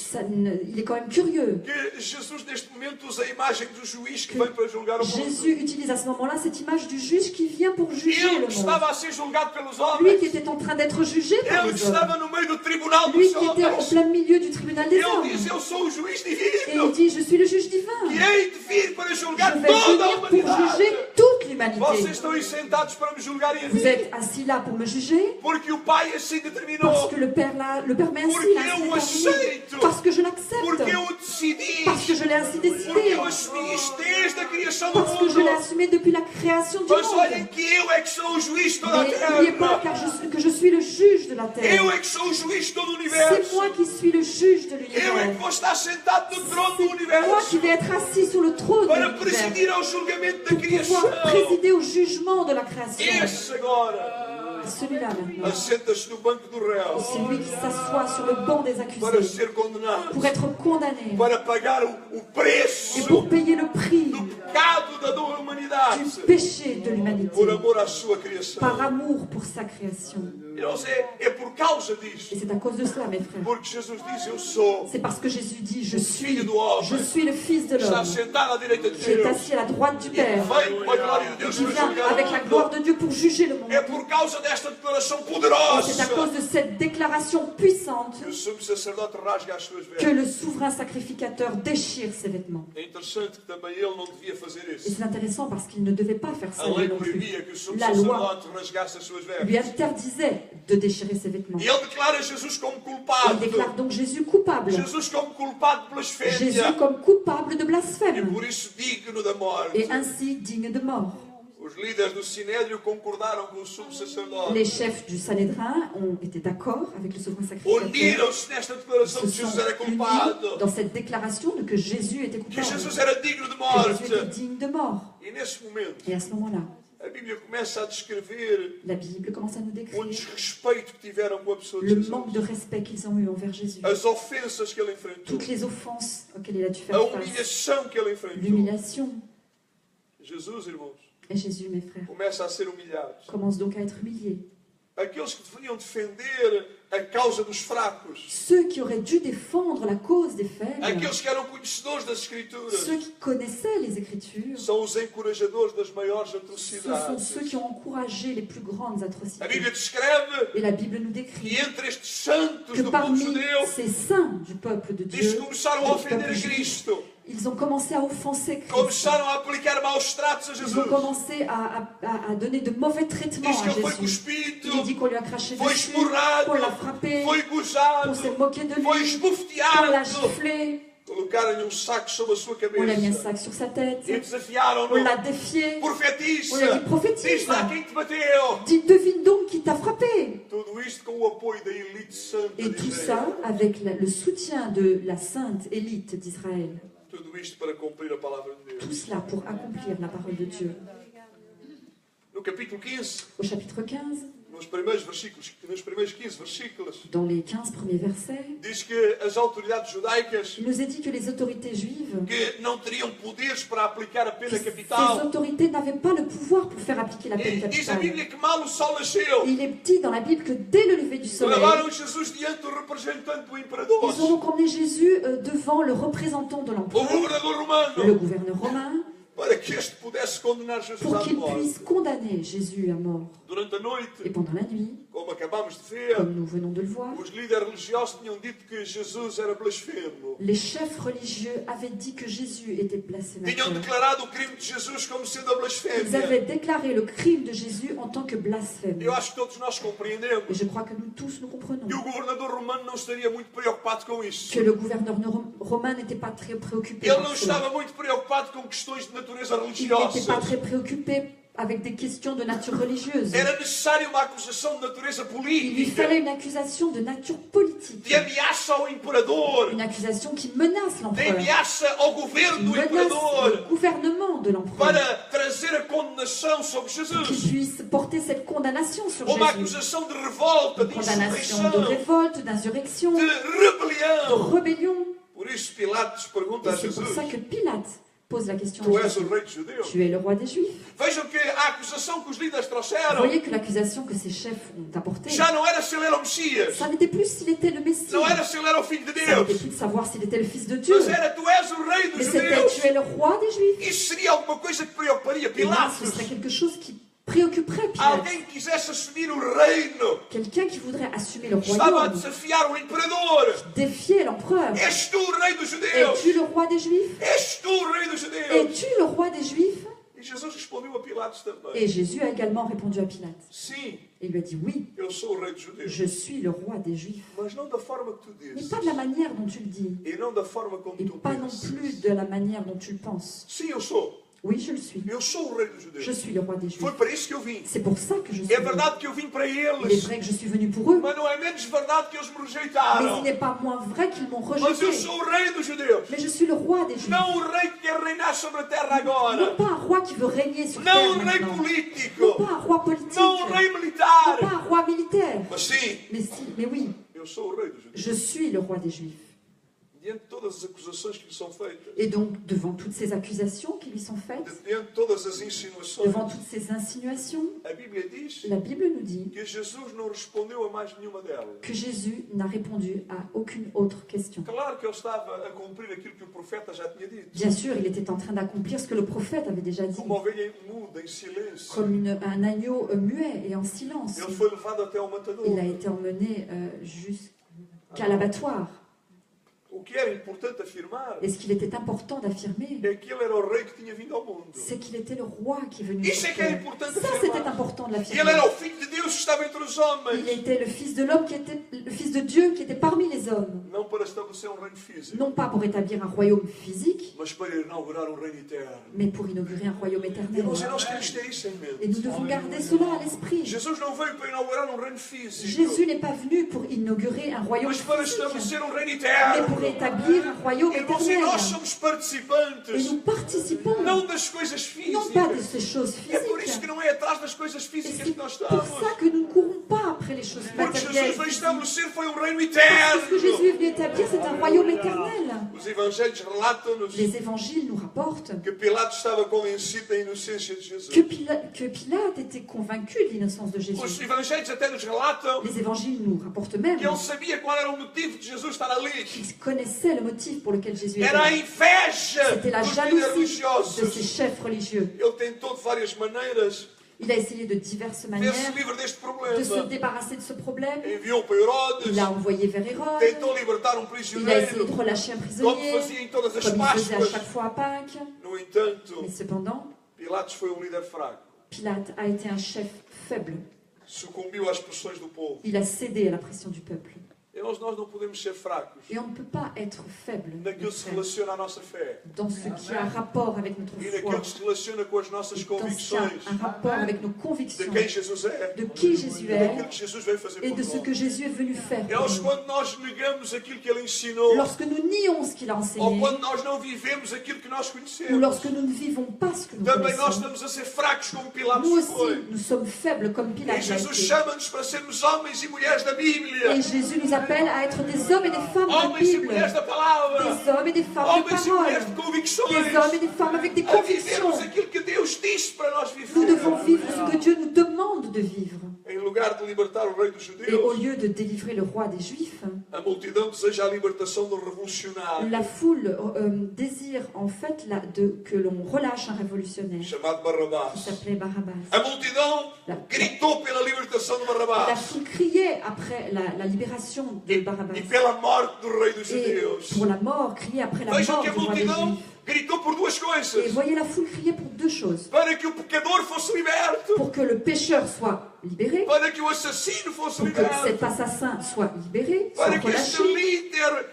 Il est quand même curieux. Que Jesus neste momento usa a imagem do juiz que vem para julgar o mundo. Jésus utilise à ce moment-là cette image du juge qui vient pour juger Ele le que monde. estava a ser julgado pelos Lui homens. qui était en train d'être jugé par Ele que les hommes. estava no meio do tribunal Lui dos qui était au homens. plein milieu du tribunal des Ele hommes. diz: Eu sou o juiz Et il divino. dit, je suis le juge divin. Que hei de vir para julgar Je vais toda a venir pour humanidade. juger toute Vocês l'humanité. estão aí sentados para me julgarem a Vous mim. êtes assis là pour me juger Porque o Pai assim parce determinou. que le Père m'a ainsi Porque l'a eu o ainsi aceito. déterminé. Parce que je l'accepte. Porque eu o decidi. Parce que je l'ai ainsi Porque décidé. eu assumi isto desde a criação do Parce que je l'ai mundo. assumé depuis la création du Mas olhem monde. que eu é que sou o juiz de toda a Mais n'oubliez pas terra. que je suis le juge de la terre. Eu é que sou o juiz de todo o C'est universo. moi qui suis le juge de Eu é que l'univers. vou estar sentado no trono do Moi universo qui vais être assis sur le trône de para l'univers presidir ao julgamento da pour criação. pouvoir présider au jugement de la création. Esse agora Celui-là maintenant, assenta-se no banco do réu c'est lui qui s'assoit sur le banc des para accusés ser condenado, pour être condamné para pagar o et preço pour payer le prix do pecado da humanidade du péché de l'humanité por amor à sua criação. par amour pour sa création. Irmãos, é por causa disso. Et c'est à cause de cela, mes frères. Porque Jesus diz: Eu sou. C'est parce que Jésus dit, je suis le Fils de Está l'homme, sentado à direita de qui est Deus. assis à la droite du Père, Vem com a glória de et Deus qui para vient julgar avec o la gloire mundo. de Dieu pour juger le monde. É por causa desta declaração Et c'est à poderosa cause de cette déclaration puissante que o sumo sacerdote rasga as suas que vestes. le souverain sacrificateur déchire ses vêtements. É interessante que também ele não devia fazer Et isso. c'est intéressant parce qu'il ne devait pas faire ça A lei lui non plus. proibia que o sumo La loi sacerdote rasgasse as suas lui vestes. interdisait de déchirer ses vêtements. E ele declara Jesus como Il culpado. déclare donc Jésus coupable. Jesus como culpado de Jésus blasfémia. comme coupable de E blasphème por isso digno da morte. et ainsi digne de mort. Os líderes do Sinédrio concordaram com o sumo sacerdote. Les chefs du Sanhédrin ont été d'accord avec le souverain sacrificateur. Uniram-se nesta declaração Se que Jesus sont era unis culpado. dans cette déclaration de que Jésus était Que coupable, Jesus era digno de que Jésus était morte. digne de mort. E nesse momento, Et à ce moment-là, a Bíblia começa a descrever la Bible commence à nous o décrire desrespeito que tiveram com a pessoa de le Jesus. manque de respect qu'ils ont eu envers Jésus, As ofensas que ele enfrentou. toutes les offenses auxquelles il a dû A faire face, humilhação que ele enfrentou. l'humiliation. Jesus, irmãos, Et Jésus, mes frères, começa a ser humilhado. commence donc à être humilié. Aqueles que deveriam defender a causa dos fracos. Ceux qui auraient dû défendre la cause des faibles, Aqueles que eram conhecedores das Escrituras. ceux qui connaissaient les Écritures, São os encorajadores das maiores ce sont atrocidades. ceux qui ont encouragé les plus grandes A atrocités. Bíblia descreve Et la Bible nous que décrit entre estes santos que do povo parmi judeu, ces saints du peuple de diz Dieu, que começaram a du ofender peuple a juif, Cristo. ils ont commencé à offenser Christ. Começaram a aplicar maus tratos a Ils ont Jesus. commencé à donner de mauvais traitements Diz que à ele foi Jésus. cuspido, Il dit qu'on lui a craché foi dessus, esmurrado, qu'on l'a frappé, foi qu'on gozado, s'est moqué de foi lui, qu'on l'a esbofeteado. giflé. Colocaram-lhe saco sobre a sua On l'a mis un cabeça. sac sur sa tête. E desafiaram-no. On l'a défié. Profetiza. On lui a dit, prophétise. Diz lá quem te bateu. Dis, devine donc qui t'a frappé. Tudo isto com o apoio da elite santa Et de tout Israel. ça avec le soutien de la sainte élite d'Israël. Tudo isto para cumprir a palavra de Tout Deus. cela pour accomplir la parole de Dieu. No capítulo 15, Au chapitre 15, nos primeiros 15 versículos, dans les 15 premiers versets, diz que as autoridades judaicas il nous est dit que les autorités juives, que não teriam poderes para aplicar a pena ces capital. autorités n'avaient pas le pouvoir pour faire appliquer la peine E diz a capitale. Bíblia que mal o sol nasceu, Il est dit dans la Bible que dès le lever du soleil, levaram Jesus diante do representante do imperador, ils ont donc emmené Jésus devant le représentant de o l'empereur, governador romano, le gouverneur romain, para que este pudesse condenar Jesus pour à qu'il morte. puisse condamner Jésus à mort. Durante a Et noite, pendant la nuit, como acabamos de ver, comme nous venons de le voir, os líderes religiosos tinham dito que Jesus era blasfemo. les chefs religieux avaient dit que Jésus était Tinham blasphémateur. declarado o crime de Jesus como sendo a Ils blasfémia. avaient déclaré le crime de Jésus en tant que blasphème. Eu acho que todos nós compreendemos Et je crois que nous tous nous comprenons que o governador romano não estaria muito preocupado com isso. que le gouverneur romain n'était pas très préoccupé Ele par não cela. estava muito preocupado com questões de natureza Il n'était pas religiosa. très préoccupé avec des questions de nature religieuse. Era necessária uma acusação de natureza Il lui política, fallait une accusation de nature politique. de ameaça ao imperador, Une accusation qui menace de l'empereur, ameaça ao qui governo do menace imperador, le gouvernement de l'empereur, para trazer a condenação sobre qu'il Jesus. puisse porter cette condamnation sur Uma Jésus. acusação de revolta, de Condamnation de insurreição, révolte, d'insurrection, de de rebelião. rébellion. Por isso Pilatos pergunta Et a c'est pour Jesus: ça que Pilate pose la question Tu à és Jésus. o rei dos judeus? Tu es le roi des Juifs. Vejam que a acusação que os líderes Vous trouxeram voyez que l'accusation que ces chefs ont apportée, já não era se ele era o Messias, ça n'était plus s'il était le Messie. não era se ele era o Filho de Ça n'était Deus, plus de savoir s'il était le Fils de Dieu. mas era tu és o rei Mais dos c'était judeus. tu es le roi des Juifs. Isso seria alguma coisa que preocuparia Et là, ce Pilatos. serait quelque chose qui préoccuperait Pilate. Alguém que quisesse assumir o reino, Quelqu'un qui voudrait assumer le estava a royaume, desafiar o imperador. défier l'empereur. És tu o rei dos judeus? Es-tu le roi des Juifs? És tu o rei dos judeus? Es-tu le roi des Juifs? E Jesus respondeu a Pilatos também: Et Jésus a également répondu à Pilate. Sim, Il lui a dit oui, eu sou o rei dos judeus, je suis le roi des Juifs. mas não da forma que tu Mais dizes pas de la manière dont tu le dis. e não da forma como Et tu pas non pensas. plus de la manière dont tu le penses. Sim, eu sou. Oui, je le suis. Eu sou o rei dos Je judeus. suis le roi des Juifs. Foi para isso que eu vim. C'est pour ça que je suis É venu. verdade que eu vim para Il est eles, vrai que je suis venu pour eux, mas não é menos verdade que eles me mais il rejeitaram. n'est pas moins vrai qu'ils m'ont Mas eu rejeté. sou o rei dos judeus. Mais je suis le roi des Juifs. Não o rei que quer reinar sobre a terra Non agora. pas un roi qui veut régner sur Não terre um rei maintenant. Non político. pas un roi politique. Não um rei Non militar. pas un roi militaire. Mas sim, Mais oui, eu sou o rei dos judeus. je suis le roi des Juifs. Diante de todas as acusações que lhe são feitas, Et donc, devant toutes ces accusations qui lui sont faites, diante de todas as insinuações, devant toutes ces insinuations, a Bíblia diz la Bible nous dit que Jesus não respondeu a mais nenhuma delas. que Jésus n'a répondu à aucune autre question. Claro que ele estava a cumprir aquilo que o profeta já tinha dito. Bien sûr, il était en train d'accomplir ce que le prophète avait déjà dit. Como uma ovelha muda, em silêncio. Comme un agneau muet et en silence. Ele foi levado até ao matador. Il a été emmené jusqu'à l'abattoir. O que era importante afirmar Et ce qu'il était important d'affirmer, é que ele era o rei que tinha vindo ao mundo. c'est qu'il était le roi qui est venu Isso é sur que é terre. importante Ça, c'était afirmar. important de E ele l'affirmer. era o filho de Deus que estava entre os Il homens. était le fils de l'homme qui était le fils de Dieu qui était parmi les hommes. Não para estabelecer um reino físico, Non pas pour établir un royaume physique, mas para inaugurar um reino eterno. mais pour inaugurer un royaume éternel. Irmãos, e nós temos que ter isso em Et mente. nous devons garder cela à l'esprit. Jesus não veio para inaugurar um reino físico, Jésus n'est pas venu pour inaugurer un royaume mas para physique, estabelecer um reino mais pour eterno. établir un royaume Irmãos, e éternel. nós somos Et participantes, nous participons, não das coisas non pas de físicas. ces choses É por isso physiques. que não é atrás das coisas Et físicas c'est que nós pour estamos. ça que nous ne courons pas après les choses Porque matérielles. Jesus veio estabelecer foi um reino Parce que Jésus eterno. est venu établir, c'est un royaume éternel. Os evangelhos relatam-nos Les évangiles nous rapportent que Pilatos estava convencido da inocência de Jesus. que Pilate était convaincu de l'innocence de Os Jésus. evangelhos até nos relatam Les évangiles nous rapportent même que ele sabia qual era o motivo de Jesus estar ali. qu'il connaissait le motif pour lequel Jésus était Era a là. inveja C'était la dos líderes jalousie de ces religiosos. chefs religieux. Ele tentou de várias maneiras Il a essayé de diverses ver-se manières livre deste de se problema. débarrasser de ce problème. Enviou para Herodes, Il a envoyé vers Hérode. tentou libertar Il um a essayé prisioneiro, de relâcher un como prisonnier, fazia em todas as comme il faisait à Páscoas. chaque fois à Pâques. No entanto, Mais cependant, Pilatos foi um líder fraco. Pilate a été un chef faible. Sucumbiu às pressões do povo. Il a cédé à la pression du peuple. Nós não podemos ser fracos Et on ne peut pas être faible naquilo que se relaciona à nossa fé dans ce qui a un rapport avec notre e foi, naquilo que se relaciona com as nossas dans ce qui a convicções un rapport avec nos de convictions, quem Jesus é, de qui Jésus daquilo est que Jesus veio fazer et por de ce nós. que Jésus est venu faire E pour nous. quando nós negamos aquilo que Ele ensinou, Lorsque nous nions ce qu'il a ou enseigné, quando nós não vivemos aquilo que nós ou conhecemos, lorsque nous ne vivons pas ce que nous também nós connaissons, estamos a ser fracos como Pilatos nous foi. aussi, nous sommes faibles comme E Pilate l'a Jesus été. chama-nos para sermos homens e mulheres da Bíblia, Et Jésus nous appelle à être des hommes et des femmes de la homens e Bible, mulheres da palavra, des hommes et des femmes de homens e mulheres de parole, convicções, des hommes et des femmes avec des a convictions. vivermos aquilo que Deus disse para nós Nous devons vivermos. vivre ce que Dieu nous demande de vivre. Em lugar de libertar o rei dos Et au judeus, lieu de délivrer le roi des Juifs, a multidão deseja a libertação do revolucionário la foule désire en fait que l'on relâche un révolutionnaire chamado qui Barrabás. s'appelait Barabbas. A multidão gritou pela libertação de La Barrabás foule criait après la libération de Barabbas. e pela morte do rei dos Et judeus. pour la mort, criait après la Vejam mort que du a roi des multidão Juifs. gritou por duas Et coisas. voyez, la foule criait pour deux choses. Para que o pecador fosse liberto, Pour que le pécheur soit libéré, para que o assassino fosse pour que liberto, cet assassin soit libéré, soit para que este relâché, líder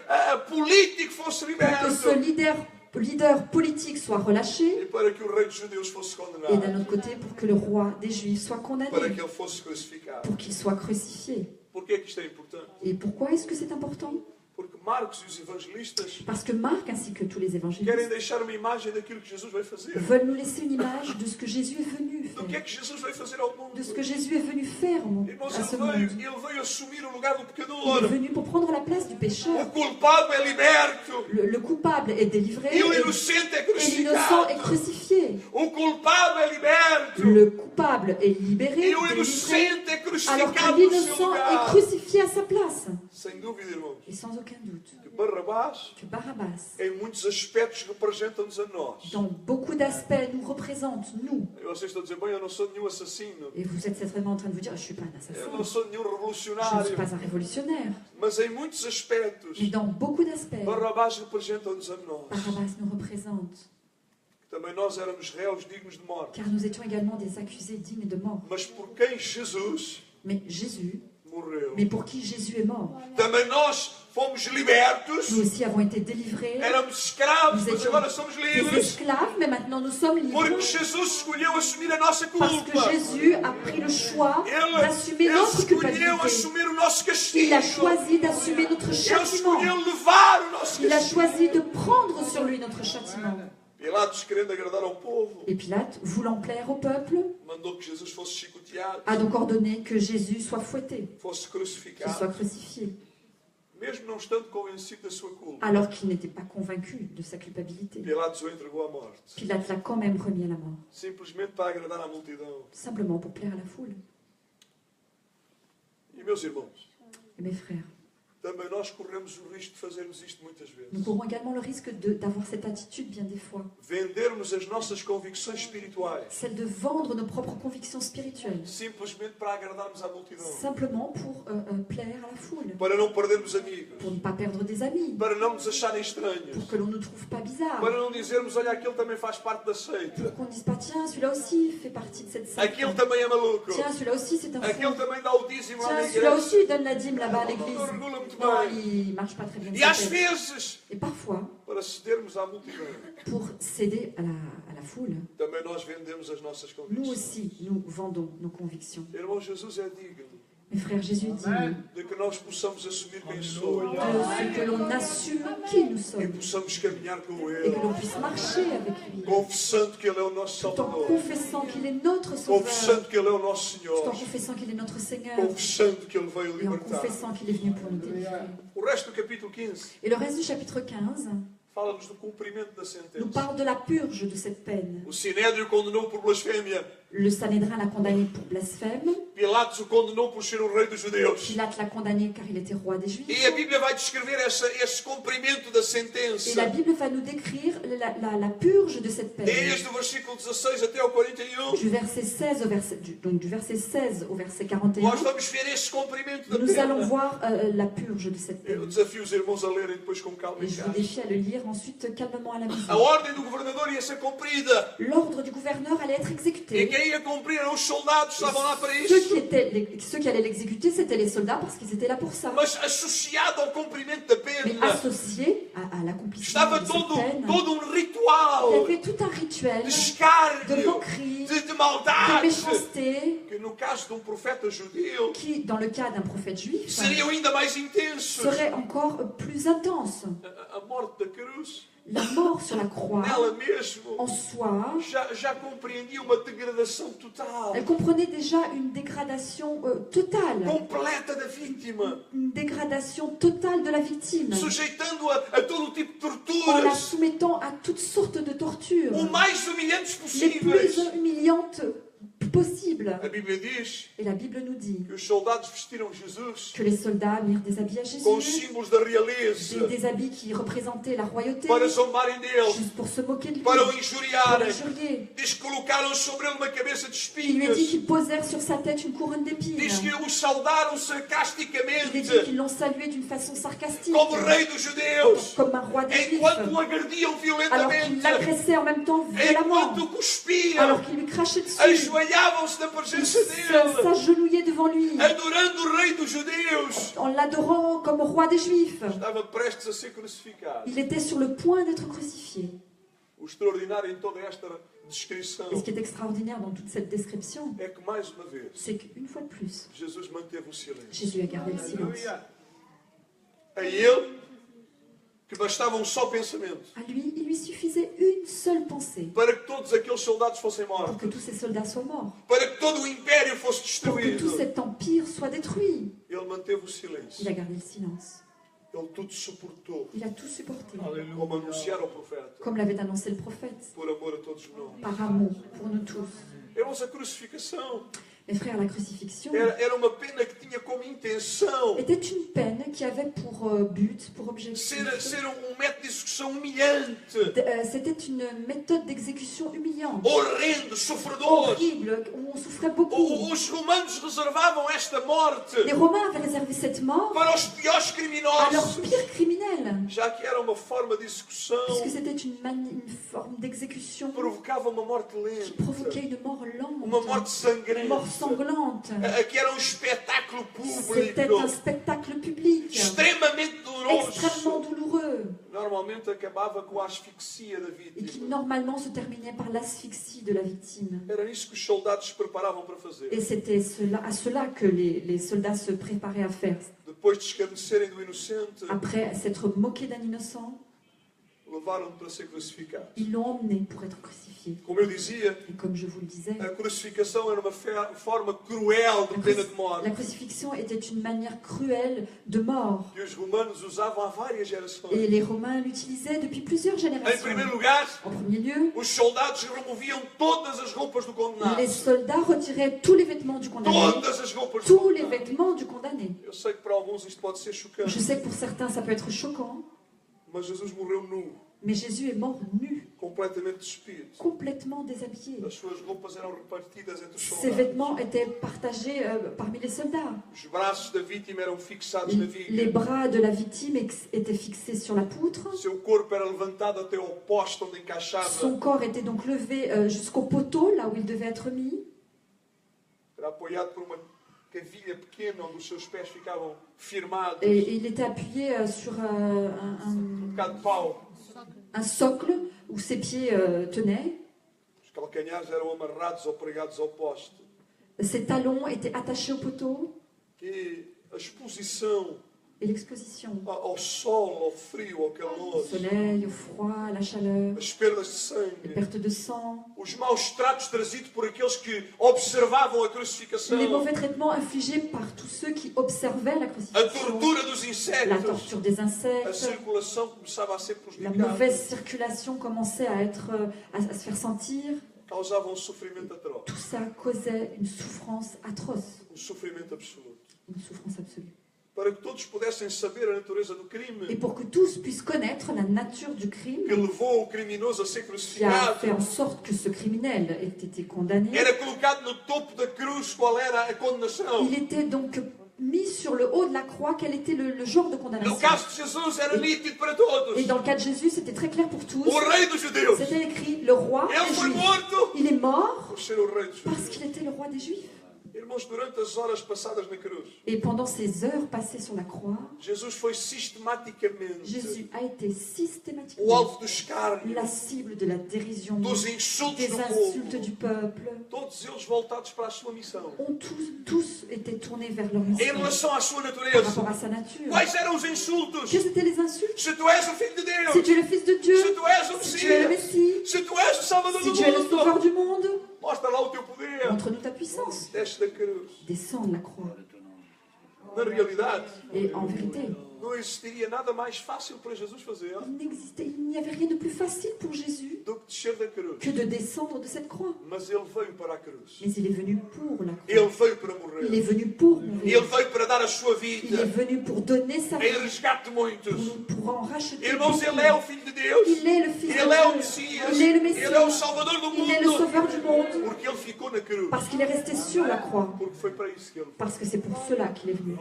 político fosse pour que ce liberto leader politique soit relâché, e para que o rei dos judeus fosse et d'un condenado, autre côté, pour que le roi des Juifs soit para condamné, que ele fosse crucificado. pour qu'il soit crucifié. Por que é que isto é importante? Et pourquoi est-ce que c'est important? Porque Marcos e os evangelistas Parce que Marc, ainsi que tous les querem évangélistes, deixar uma imagem daquilo que Jesus vai fazer. veulent nous laisser une image de ce que Jésus est venu Do que é faire, que Jesus veio fazer ao mundo. de ce que Jésus est venu faire Irmãos, à ce ele monde. veio assumir o lugar do Il est pecador. venu pour prendre la place du O pécheur. culpado é liberto. Le coupable est délivré E o et inocente é l'innocent est crucificado. crucifié. O culpado é liberto. Le coupable est libéré, E o délivré, inocente é alors que crucificado no seu l'innocent est lugar. crucifié à sa place. Sem dúvida, irmãos, Et sans aucun doute que Barrabás, que Barabbas, em muitos aspectos, representa-nos a nós. dans beaucoup d'aspects, nous représente, nous. E vocês estão a dizer, bem, eu não sou nenhum assassino. Et vous êtes certainement en train de vous dire, je ne suis pas un Eu assassin, não sou nenhum je ne revolucionário. suis pas un révolutionnaire. Mas em muitos aspectos, Mais dans beaucoup d'aspects, Barrabás representa-nos a nós. Barabbas nous représente, Também nós éramos réus dignos de morte. car nous étions également des accusés dignes de mort. Mas por quem Jesus Mais Jésus, morreu. mais pour qui Jésus est mort, Também nós fomos libertos. nous aussi avons été délivrés, Éramos escravos, nous mas étions agora somos des livres. esclaves, mais maintenant nous sommes libres. Porque Jesus escolheu assumir a nossa Parce que culpa. Jésus a pris le choix d'assumer Ele notre escolheu culpabilité. assumir o nosso castigo. Il a choisi d'assumer notre Ele châtiment. escolheu levar o nosso Il a castigo. choisi de prendre sur lui notre châtiment. Pilatos, querendo agradar ao povo, Et Pilate, voulant plaire au peuple, mandou que Jesus fosse chicoteado, a donc ordonné que Jésus soit fouetté, fosse qu'il crucificado, soit crucifié, mesmo não estando convencido da sua culpa. alors qu'il n'était pas convaincu de sa culpabilité. Pilatos o entregou à morte, Pilate l'a quand même remis à la mort, simplesmente para agradar à multidão. simplement pour plaire à la foule. E meus irmãos, Et mes frères, também nós corremos o risco de fazermos isto muitas nous vezes. courons également le risque d'avoir cette attitude bien des fois, Vendermos as nossas convicções espirituais, celle de vendre nos propres convictions spirituelles, simplesmente para agradarmos à multidão. simplement pour plaire à la foule, Para não perdermos amigos, pour ne pas perdre des amis, para não nos acharem estranhos, pour que l'on ne nous trouve pas bizarres, para não dizermos, olha, aquele também faz parte da seita, pour qu'on ne dise pas, tiens, celui-là aussi fait partie de cette secte, aquele também é maluco, tiens, celui-là aussi c'est un aquele fou, também dá o dízimo à tiens, minha celui-là igreja. aussi il donne la dîme là-bas à l'église. Não regula muito Non, bem. il marche pas très bien de E sa às tête. vezes, Et parfois, para cedermos à multidão, pour céder à la foule, também nós vendemos as nossas nous convicções. aussi, nous vendons nos convictions. Irmão, Jesus é digno Mes frères, Jésus est digne de que nós possamos assumir quem somos de ce que l'on assume qui nous e sommes possamos caminhar com et Ele, que l'on puisse marcher avec lui, confessando que Ele é o nosso tout en Salvador, confessant qu'il est notre sauveur, confessando que Ele é o nosso tout en Senhor, confessant qu'il est notre Seigneur confessando que Ele veio et en libertar. confessant qu'il est venu pour nous délivrer. O resto do capítulo 15 Et le reste du chapitre 15 fala-nos do cumprimento da nous sentença. parle de la purge de cette peine. O Sinédrio condenou por blasfémia. Le Sanhédrin l'a condamné pour blasphème, Pilatos o condenou por ser o rei dos judeus. Pilate l'a condamné car il était roi des Juifs. E a Bíblia vai descrever esse cumprimento da Et sentença. la Bible va nous décrire la purge de cette peine. Desde o versículo 16 até ao 41. Du verset 16 au verset, donc du verset 16 au verset 41, Nós vamos ver esse cumprimento da nous allons pena. voir la purge de cette Eu peine. desafio os irmãos a lerem depois com calma Et em je vous casa. défie à le lire ensuite calmement à la A maison. ordem do governador ia ser cumprida. L'ordre du gouverneur allait être E exécuté. quem quem ia cumprir eram os soldados, estavam lá para Ceux isso. ceux qui allaient l'exécuter, c'était les soldats parce qu'ils étaient là pour ça. Mas associado ao cumprimento da Mais pena, associé à l'accomplissement estava de cette peine, todo il y ritual avait tout un rituel de de escárnio, moquerie, de de maldade, méchanceté, que no caso de profeta judeu, qui, dans le cas d'un prophète juif, seriam ainda mais intensos. serait encore plus intense. A morte da cruz, La mort sur la croix, nela mesmo, en soi, já compreendia uma degradação total, elle comprenait déjà une dégradation totale, completa da vítima, une dégradation totale de la victime, sujeitando-a a todo tipo de en la torturas, soumettant à toutes sortes de tortures, o mais humilhantes les plus possíveis. humiliantes possibles. A Bíblia diz Et la Bible nous dit que os soldados vestiram Jesus que les soldats mirent des habits à com os Jésus, símbolos da realeza des habits qui représentaient la royauté, para zombarem dele, juste pour se moquer de lui, para o pour injuriarem. l'injurier. Diz que colocaram sobre ele uma cabeça de Il lui a dit espinhos. qu'ils posèrent sur sa tête une couronne d'épines. Diz que o saudaram Il est sarcasticamente dit qu'ils l'ont salué d'une façon sarcastique, como rei dos judeus, comme un roi des Juifs, enquanto o agrediam alors qu'il violentamente, l'agressait en même temps violemment, enquanto o cuspiam, alors qu'il lui crachait dessus. ajoelhavam-se na presença dele, S'agenouillait devant lui, adorando o rei dos judeus. en l'adorant comme roi des Juifs. Estava prestes a ser crucificado. Il était sur le point d'être crucifié. O extraordinário em toda esta descrição Et ce qui est extraordinaire dans toute cette description, é que, mais uma vez, c'est qu'une fois de plus, Jesus manteve o silêncio. Jésus a gardé le silence. A ele, que bastava um só pensamento À lui, il lui suffisait une seule pensée para que todos aqueles soldados fossem pour mortos, que tous ces soldats soient morts, para que todo o império fosse pour que tout destruído. cet empire soit détruit. Ele manteve o Il silêncio. a gardé le silence. Ele tudo suportou, Il a tout supporté, como anunciara o profeta, comme l'avait annoncé le prophète, por amor a todos nós. par amour pour nous tous. Irmãos, a crucificação Mes frères, la crucifixion era uma pena que tinha como intenção était une peine qui avait pour but, pour objectif. ser método de execução humilhante, C'était une méthode d'exécution humiliante, horrendo, sofredor. horrible, où on souffrait beaucoup. Os romanos reservavam esta morte Les Romains avaient réservé cette mort para os piores à leurs criminosos, pires criminels, já que era uma forma de execução puisque c'était une forme d'exécution que provocava uma morte qui provoquait lenta, une mort uma morte lente, une mort sangrenta, sanglante. que era um espetáculo C'était público un spectacle public, extremamente extrêmement doloroso. douloureux, Normalmente acabava com a asfixia da et qui vítima. normalement se terminait par l'asphyxie de la victime. Era nisso que os soldados se preparavam para fazer. Et c'était à cela que les soldats se préparaient à faire. Depois de escarnecerem do inocente, Après s'être moqués d'un innocent, levaram-no para ser crucificado. ils l'ont emmené pour être crucifié. Como eu dizia, Et comme je vous le disais, a crucificação era uma forma cruel de pena de morte la crucifixion était une manière cruelle de mort. que os romanos usavam há várias gerações. Et les Romains l'utilisaient depuis plusieurs Em générations. primeiro lugar, En premier lieu, os soldados removiam todas as roupas do condenado. les soldats retiraient tous les vêtements du condamné. Todas as roupas do Tous les condenado. vêtements du condamné. Eu sei que para alguns isto pode ser chocante, Je sais que pour certains, ça peut être choquant, mas Jesus morreu nu, mais Jésus est mort nu, completamente despido. complètement déshabillé. As suas roupas eram repartidas entre os Ses soldados. vêtements étaient partagés parmi les soldats. Os braços da vítima eram fixados na Les viga. bras de la victime étaient fixés sur la poutre. Seu corpo era levantado até ao poste onde encaixava. Son corps était donc levé jusqu'au poteau, là où il devait être mis. Era apoiado por uma cavilha pequena onde os seus pés ficavam firmados. Et il était appuyé sur Bocado de pau. un socle où ses pieds tenaient. Os calcanhares eram amarrados ou pregados ao poste. Ses talons étaient attachés au poteau. E a exposição Et l'exposition ao sol, ao frio, ao au calor, soleil, au froid, à la chaleur, as perdas de les sangue, pertes de sang, os maus tratos trazidos por aqueles que observavam a crucificação, les mauvais traitements infligés par tous ceux qui observaient la a crucifixion, tortura dos la insetos, torture des a insectes, circulação começava a ser la prejudicada, mauvaise circulation commençait à se faire sentir. causavam um sofrimento atroz, Tout ça causait une souffrance atroce, sofrimento absoluto. une souffrance absolue. Para que todos pudessem saber a natureza do Et crime pour que tous puissent connaître la nature du crime que levou o criminoso a ser qui a crucificado, fait en sorte que ce criminel ait été condamné, era colocado no topo da cruz qual era a condenação. il était donc mis sur le haut de la croix quel était le genre de No condamnation. caso de Jesus era nítido para todos. Et dans le cas de Jésus, c'était très clair pour tous. O rei dos judeus. C'était écrit le roi Ele des foi Juifs. morto Il est mort por ser o rei dos parce judeus. qu'il était le roi des Juifs. Irmãos, durante as horas passadas na cruz, Et pendant ces heures passées sur la croix, Jesus foi sistematicamente Jésus a été o systématiquement alvo do escárnio, la cible de la dérision, dos insultos des do insultes povo. du peuple. Todos eles voltados para a sua missão. Ont tous été tournés vers leur Em mission relação à sua par natureza. rapport à sa nature. Quais eram os insultos? Quels étaient les insultes? Se tu és o Filho de Deus. Si tu es le Fils de Dieu, Se tu és o si tu es le Messias. Messie, Se tu és o Salvador si do tu es le Sauveur mundo. du monde, Mostra lá o teu poder. montre-nous ta puissance. Desce da cruz. Descends de la croix. Na realidade, Et en vérité, não existiria nada mais fácil para Jesus fazer il n'y avait rien de plus facile pour Jésus do que descer da cruz. que de descendre de cette croix. Mas ele veio para a cruz. Mais il est venu pour la Ele croix. veio para Il est morrer. venu pour Ele mourir. veio para dar a sua Il est vida venu pour donner sa em vie, resgate de muitos. pour en racheter Irmãos, beaucoup. ele é o Filho de Deus. Il est le Fils de Ele é o Dieu. Messias. Il est le Ele Messie. é o Salvador do Il est le mundo. Sauveur du monde. Porque ele ficou na cruz. Parce qu'il est resté sur la croix. Porque foi para isso que ele veio. Parce que c'est pour cela qu'il est venu.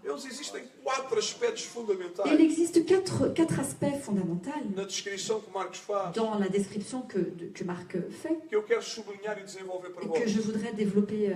Eles existem 4 aspectos Et il fundamentais existe quatre aspects fondamentaux na descrição que Marcos faz dans la description que Marc fait que eu quero sublinhar e desenvolver para et que je vós. voudrais développer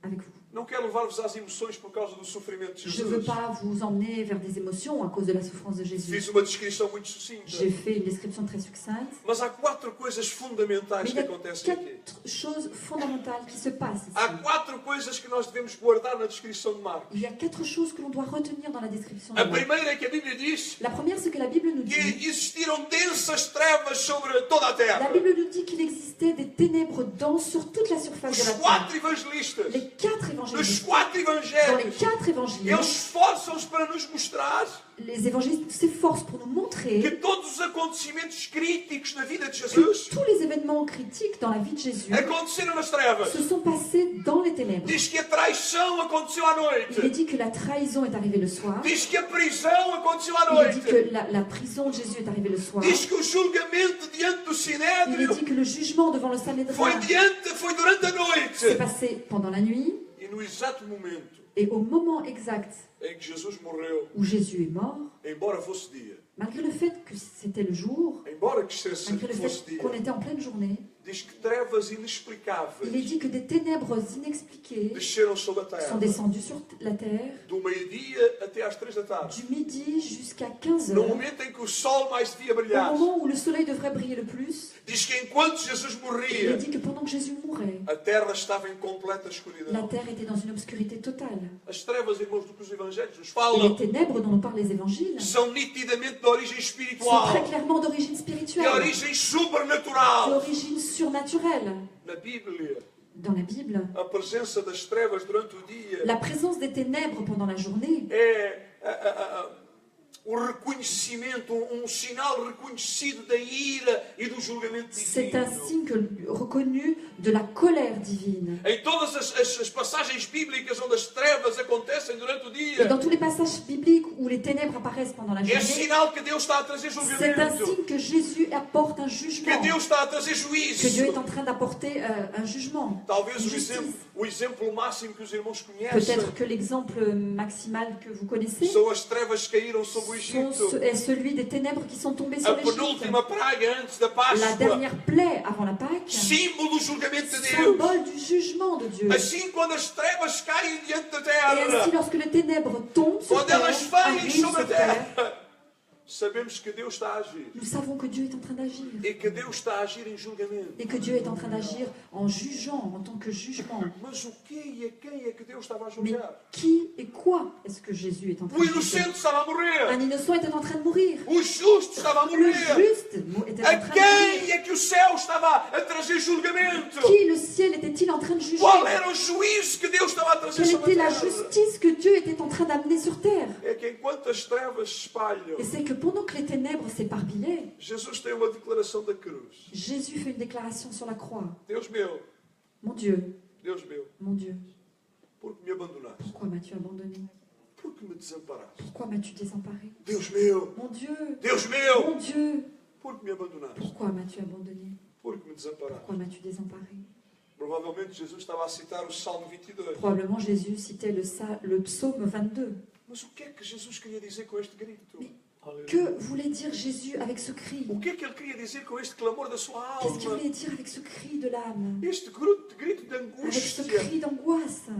avec vous. Não quero levar-vos às emoções por causa do sofrimento de Je ne veux Jesus. pas vous emmener vers des émotions à cause de la souffrance de Jésus. Fiz uma descrição muito sucinta. J'ai fait une description très succincte. Mas há 4 coisas fundamentais Mais il que y a acontecem aqui. 4 choses fondamentales qui se passent Há ici. 4 coisas que nós devemos guardar na descrição de Marcos. Il y a 4 choses que l'on doit retenir dans la description. de A Marc. primeira é que a Bíblia diz La première, c'est que la Bible nous que dit, existiram densas trevas sobre toda a terra. la Bible nous dit qu'il existait des ténèbres denses sur toute la surface de Os la terre. 4 evangelistas, Les 4 nos évangélistes, 4 dans les evangelhos, 4 évangiles, eles esforçam-se para nos mostrar les évangélistes s'efforcent pour nous que montrer todos os acontecimentos críticos na vida de que Jesus tous les événements critiques dans la vie de Jésus aconteceram nas trevas. se sont passés dans les ténèbres. Diz que a traição aconteceu à Il est noite. dit que la trahison est arrivée le soir. Diz que a prisão aconteceu à Il est dit noite. que la prison de Jésus est arrivée le soir. Diz que o julgamento diante do Il est Sinédrio dit que le jugement devant le Sanhédrin foi durante a s'est noite. passé pendant la nuit. E no exato momento Et au moment exact em que Jesus morreu, où Jésus est mort, embora fosse dia, malgré le fait que c'était le jour, embora que fosse malgré le dia, fait qu'on était en pleine journée, diz que trevas il est inexplicáveis dit que des ténèbres inexpliquées desceram sobre a sont terra, descendues sur la terre do meio-dia até às 3 da tarde. du midi jusqu'à 15 No heures, momento em que o sol mais devia au brilhar, moment où le soleil devrait briller le plus. diz que enquanto Jesus Il est morria, dit que pendant que Jésus mourait, a terra estava em completa la escuridão. terre était dans une obscurité totale. As trevas, irmãos, do que os evangelhos nos Et les falam, ténèbres dont nous parlent les évangiles são nitidamente de origem sont très espiritual, clairement d'origine de spirituelle, origem sobrenatural. d'origine surnaturelle. Na Bíblia, Dans la Bible, a presença das trevas durante o dia la présence des ténèbres pendant la journée é o reconhecimento, sinal reconhecido da ira e do julgamento c'est un divino. signe reconnu de la colère divine. Em todas as passagens bíblicas onde as trevas acontecem durante o Et dia, dans tous les passages bibliques où les ténèbres apparaissent pendant la é journée, sinal que Deus está a trazer c'est un julgamento, signe que Jésus apporte un que jugement, Deus está a trazer que juízo. Dieu est en train d'apporter un jugement, Talvez une justice. o exemplo máximo que os irmãos conhecem Peut-être que l'exemple maximal que vous connaissez são as trevas que caíram sobre o Egito. est celui des ténèbres qui sont tombées A sur l'Égypte. penúltima praga antes da La Páscoa, dernière plaie avant la Pâque, símbolo do julgamento de Deus. symbole du jugement de Dieu. Assim, quando as trevas caem diante da Et ainsi, terra, lorsque les ténèbres tombent sur quando terre, elas vêm arrivent sobre a sur terre, terra, sabemos que Deus está a agir. nous savons que Dieu est en train d'agir. E que Deus está a agir em julgamento. Et que Dieu est en train d'agir en jugeant, en tant que jugement. Mas o que e a quem é que Deus estava a Mais julgar? qui et quoi est-ce que Jésus est en train O de juger? inocente estava a morrer. Un innocent était en train de mourir. O justo estava a Le morrer. juste était en A train de quem mourir. é que o céu estava a trazer julgamento? Qui le ciel était-il en train de juger? Qual era o juízo que Deus estava a trazer Quelle sobre était a la terra? justice que Dieu était en train d'amener sur terre? É que enquanto as trevas se espalham, Et c'est que pendant que les ténèbres s'éparpillaient, Jesus tem uma declaração da cruz. Jésus fait une déclaration sur la croix. Deus meu, Mon Dieu, por que me abandonaste? pourquoi m'as-tu abandonné? Por que me desamparaste? Pourquoi m'as-tu désemparé? Deus meu, Mon Dieu, Deus mon Dieu, por que me abandonaste? pourquoi m'as-tu abandonné? Por que me desamparaste? Pourquoi m'as-tu désemparé? Provavelmente Jesus estava a citar o Salmo 22. Probablement Jésus citait le psaume 22. Mas o que é que Jesus queria dizer com este grito? Que voulait dire Jésus avec ce cri? O que é que ele queria dizer com este clamor da sua Qu'est-ce qu'il alma? voulait dire avec ce cri de l'âme? Este grito de Avec ce angústia. cri d'angoisse?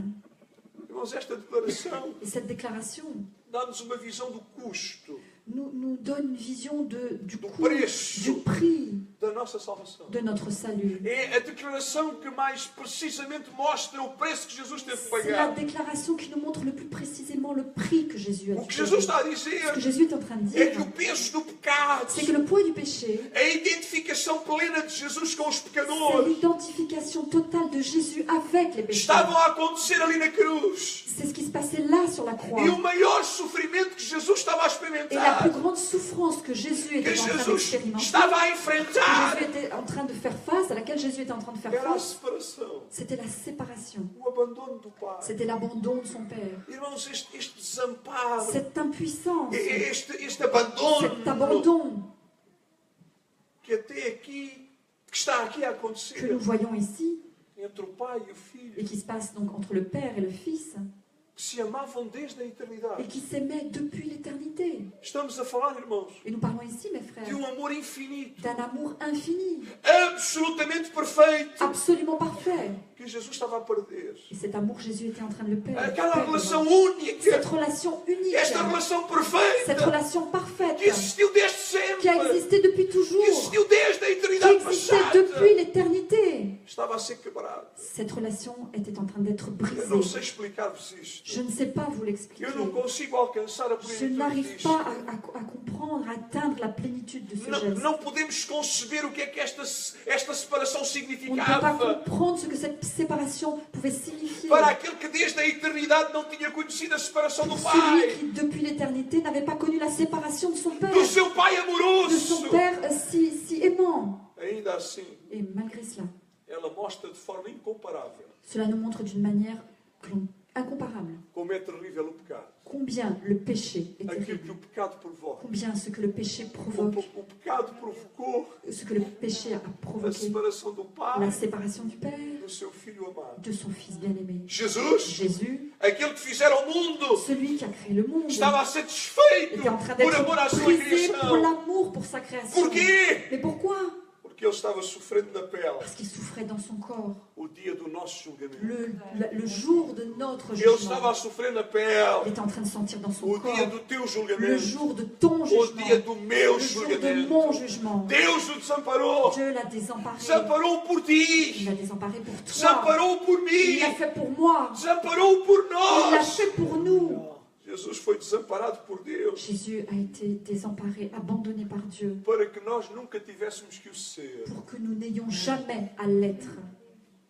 Irmãos, esta declaração Et cette déclaration dá-nos uma visão do custo nous donne une vision du do coût, preço du prix da nossa salvação. de notre salut. É a declaração que mais precisamente mostra o preço que Jesus teve de C'est la pagar. déclaration qui nous montre le plus précisément le prix que Jésus a O dû que Jesus payer. está a Ce que dizer Jésus est en train de é dire, que o peso do pecado, c'est que le poids du péché, a identificação plena de Jesus com os c'est pecadores, l'identification totale de Jésus avec les pécheurs. estavam a acontecer ali na cruz. C'est ce qui se passait là sur la croix. E o maior sofrimento que Jesus estava a Et la experimentar, plus grande souffrance que Jésus que était en train Jesus d'expérimenter, estava a que enfrentar, Jésus était en train de faire face, à laquelle Jésus était en train de faire era a face, separação, c'était la séparation. o abandono do Pai. C'était l'abandon de son Père. Irmãos, este desamparo, Cette impuissance, este cet abandono abandon que até aqui, que está aqui a que acontecer nous voyons ici entre o Pai e o Filho, et qui se passe donc entre le Père et le Fils que se amavam desde a et eternidade. qui s'aimaient depuis l'éternité. Estamos a falar, irmãos, Et nous parlons ici, mes frères, de amor infinito, d'un amour infini, absolutamente perfeito, absolument parfait. que Jesus estava a perder. Et cet amour, Jésus était en train de le perdre. Aquela relação única, Cette relation unique, esta relação cette perfeita, relation parfaite que existiu desde qui a sempre, existé depuis que toujours, existiu desde a qui eternidade existait passada, depuis l'éternité. estava a ser quebrada. Cette relation était en train d'être Eu não brisée. sei explicar-vos isto. Je ne sais pas vous l'expliquer. Eu não consigo alcançar a Je plenitude n'arrive disto. pas à comprendre, à atteindre la plénitude de ce geste. Não podemos conceber o que é que esta separação On ne peut pas significava comprendre ce que cette séparation pouvait signifier. para aquele que desde a eternidade não tinha conhecido a separação do Pour celui Pai, qui, depuis l'éternité, n'avait pas connu la séparation de son Père, do seu Pai de amoroso. son Père si aimant. Ainda assim, Et malgré cela, ela mostra de forma incomparável cela nous montre d'une manière incomparable como é terrível o pecado. combien le péché est Aquilo que terrible, o pecado provoca. combien ce que le péché provoque, O pecado provocou ce que le péché a a provoqué, separação do Pai la séparation du Père, do seu Filho amado. de son Fils bien-aimé. Jesus, Jésus, aquele que fizeram o mundo, celui qui a créé le monde, estava a ser desfeito était en train por amor à d'être sua brisé pour criação. l'amour pour sa création. Porquê? Mais pourquoi? Porque ele estava sofrendo na pele Parce qu'il souffrait dans son corps. o dia do nosso julgamento. Le jour de notre Ele jugement, estava a sofrer na il pele était en train de sentir dans son o dia corps do teu le julgamento, jour de ton o jugement, dia do meu le jour de julgamento. mon jugement. Deus o desamparou. Dieu l'a désemparé. Desamparou por Il ti. l'a désemparé pour toi. Desamparou por Il mim. l'a fait pour moi. Desamparou por Il l'a nós. fait pour nous. Jesus foi desamparado por Deus Jésus a été désemparé, abandonné par Dieu, para que nós nunca tivéssemos que o ser. pour que nous n'ayons jamais à l'être.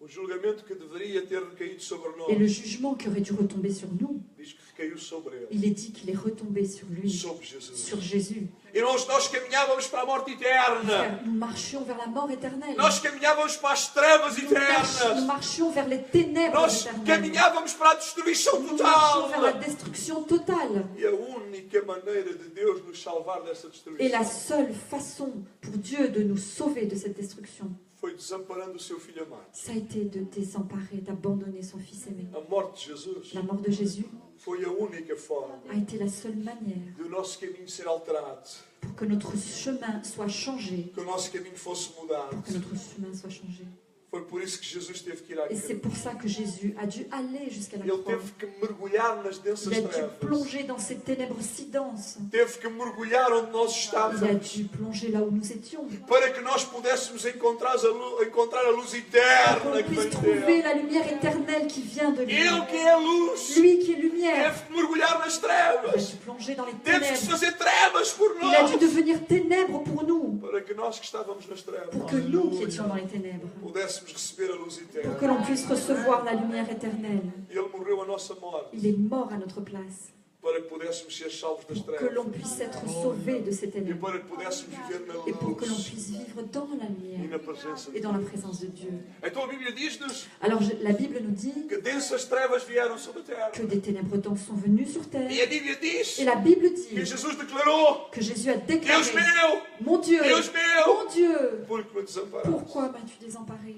O julgamento que deveria ter recaído sobre Et le nós, jugement qui aurait dû retomber sur nous, diz que recaiu sobre ele, il est dit qu'il est retombé sur lui, sobre Jesus. sur Jésus. Irmãos, nós caminhávamos para a morte eterna. Frères, nous marchions vers la mort éternelle. Nós caminhávamos para as trevas Nous eternas. marchions vers les ténèbres Nós éternelles. caminhávamos para a destruição Nous marchions vers la total. destruction totale. E a única maneira de Deus nos salvar dessa Et la destruição seule façon pour Dieu de nous sauver de cette destruction, foi desamparando o seu Filho amado. ça a été de désemparer, d'abandonner son Fils aimé. A morte de Jesus La mort de Jésus foi a única forma a été la seule manière do nosso caminho ser alterado, pour que notre chemin soit changé, que o nosso caminho fosse mudado. pour que notre chemin soit changé. Foi por isso que Jesus teve que ir à Et c'est cruz. pour ça que Jésus a dû aller jusqu'à la Ele croix. teve que mergulhar nas densas Il a dû trevas. plonger dans ces ténèbres si denses. Teve que mergulhar onde nós Il a estávamos dû plonger là où nous étions. para que nós pudéssemos encontrar a luz Pour eterna qu'on que puisse vem trouver dele. la lumière éternelle qui vient de lui. Ele que é a luz Lui qui est lumière. teve que mergulhar nas Il a trevas. dû plonger dans les Teve que se ténèbres. fazer trevas por Il a dû nós. devenir ténèbres pour nous. Para que nós que estávamos nas Pour trevas que nous qui étions dans les ténèbres, pudéssemos receber a luz pour eterna. que l'on puisse recevoir la lumière éternelle. Ele morreu a nossa morte Il est mort à notre place. para que pudéssemos ser salvos das Pour que l'on trevas puisse être sauvé de ces e ténèbres. para que pudéssemos viver na Et pour que l'on luz puisse vivre dans la e lumière na presença de et dans la Deus. présence de Dieu. Então a Bíblia diz-nos Alors la Bible nous dit que densas trevas vieram sobre a terra. que des ténèbres denses sont venues sur terre. E a Bíblia diz Et la Bible que dit Jesus declarou: que Jésus a Deus déclaré: meu, Mon Dieu, Deus meu, mon Dieu, porque me desamparaste. pourquoi m'as-tu désemparé?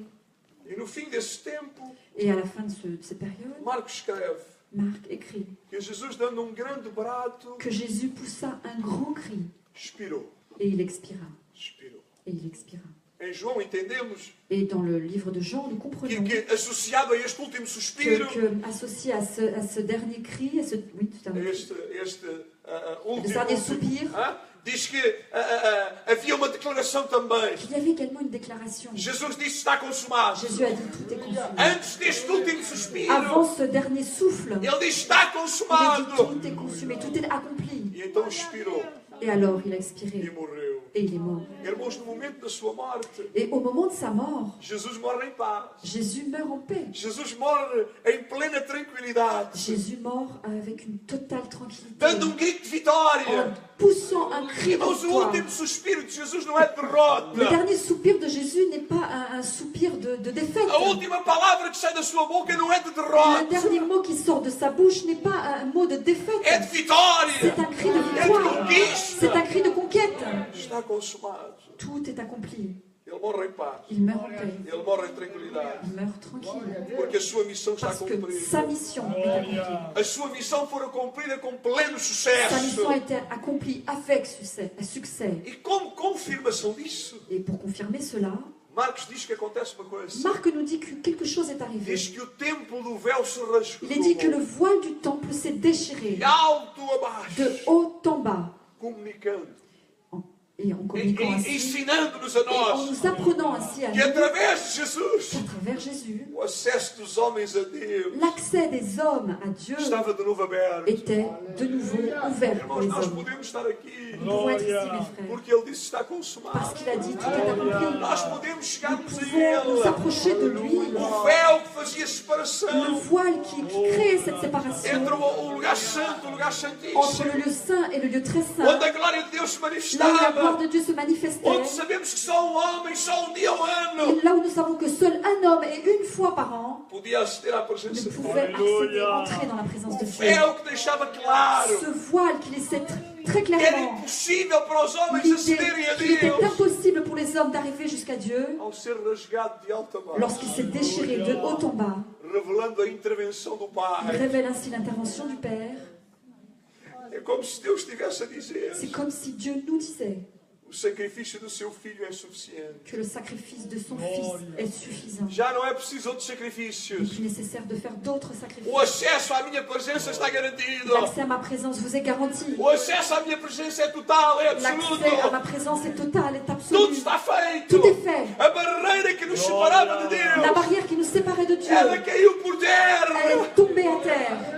E no fim desse tempo, Et à la fin de cette période, Marcos escreve Marc écrit que Jesus, dando grande brado, que Jésus poussa un grand cri expirou. et il expira. Expirou. Et il expira. Em João entendemos Et dans le livre de Jean, nous que, comprenons que associado a este último suspiro, associé à ce dernier cri, oui, tout à a fait, este ce último, dernier soupir, diz que havia uma declaração também. il y avait également une déclaration. Jesus disse: está consumado. Jésus a dit tout est consumé. Antes deste último suspiro, Avant ce dernier souffle, ele diz: está il a dit consumado. tout est consumé, tout est accompli. E então expirou Et alors il a e expiré morreu. et il est mort. Irmãos, no momento da sua morte, Et au moment de sa mort, Jesus morre em paz. Jésus meurt en paix. Jesus morre em plena tranquilidade, Jésus mort avec une totale tranquillité, dando grito de vitória. en poussant un cri de Irmãos, o victoire. último suspiro de Jesus não é de derrota. Le dernier soupir de Jésus n'est pas un soupir de défaite. A última palavra que sai da sua boca não é de Le derrota, dernier mot qui sort de sa bouche n'est pas un mot de défaite. é de vitória, C'est un cri de é de victoire. C'est conquista. un cri de conquête. Está consumado. Tout est accompli. Ele morre em paz. Il meurt en paix. Ele morre em tranquilidade. Il meurt tranquille. Porque a sua missão está Parce que cumprida. sa mission est accomplie. A sua missão foi cumprida com pleno Sa sucesso. mission a été accomplie avec succès. E como confirmação disso, Et pour confirmer cela, Marcos diz que acontece uma coisa. Marc nous dit que quelque chose est arrivé. Diz que o templo do véu se Il est dit que le rasgou. voile du temple s'est déchiré De alto a de baixo, haut en bas. comunicando, Et en communiquant ainsi, ensinando-nos a et en nós nous apprenant ainsi à que nous, através de Jesus, qu'à travers Jésus, o acesso dos homens a Deus l'accès des hommes à Dieu estava de novo aberto. était de nouveau ouvert pour Irmãos, les nós hommes. podemos estar aqui Nous pouvons être ici, mes frères, porque Ele disse está parce consumado. qu'il a dit tout est accompli. Nós podemos Nous chegarmos a pouvons nous Ele. approcher de lui. O véu que fazia Le separação voile qui crée cette séparation entre o lugar santo e o lugar entre santíssimo, le lieu saint et le lieu très saint, onde a glória de Deus se là où la gloire manifestava, de Dieu se manifestait, onde sabemos que só um homem, só dia ao ano, et là où nous savons que seul un homme et une fois par an podia aceder à ne presença de Deus. pouvait accéder, entrer dans la présence de O Dieu. véu que deixava claro Ce voile qui laissait très que era clairement impossível para os homens l'idée acederem a qu'il était Deus, impossible pour les hommes d'arriver jusqu'à Dieu ao ser rasgado de alta a baixo, lorsqu'il s'est déchiré de haut en bas. revelando a intervenção do Il Pai. révèle ainsi l'intervention du Père. É como se Deus estivesse a dizer: C'est comme si Dieu nous disait o sacrifício do seu filho é suficiente. que le sacrifice de son Fils est suffisant. Já não é preciso outros Il n'est sacrifícios. plus nécessaire de faire d'autres sacrifices. O acesso à minha presença está garantido. L'accès à ma présence vous est garanti. O acesso à minha presença é total, é L'accès à absoluto. ma présence est total, est Tudo absolu. está feito. Tout est fait. A barreira que nos separava de La Deus, barrière qui nous séparait de Dieu, ela caiu por elle terra. est tombée à terre.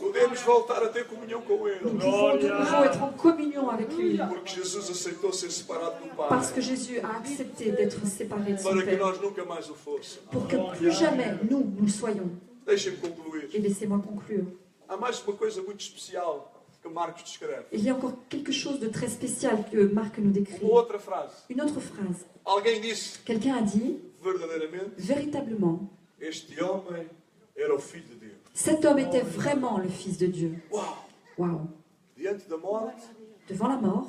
Podemos voltar a ter comunhão com Nous Ele. pouvons de nouveau être en communion avec lui. Porque Jesus aceitou ser separado do Parce Pai. que Jésus a accepté d'être séparé de son Para que Père. nós nunca mais o fôssemos. Pour que plus jamais nous le soyons. Deixem-me concluir. Et laissez-moi conclure. Há mais uma coisa muito especial que Marcos descreve. Il y a encore quelque chose de très spécial que Marc nous décrit. Uma outra frase. Une autre phrase. Alguém disse Quelqu'un a dit, verdadeiramente: véritablement, este homem era o Filho de Deus. cet homme était vraiment le Fils de Dieu. Uau! Waouh! Diante da morte, Devant la mort,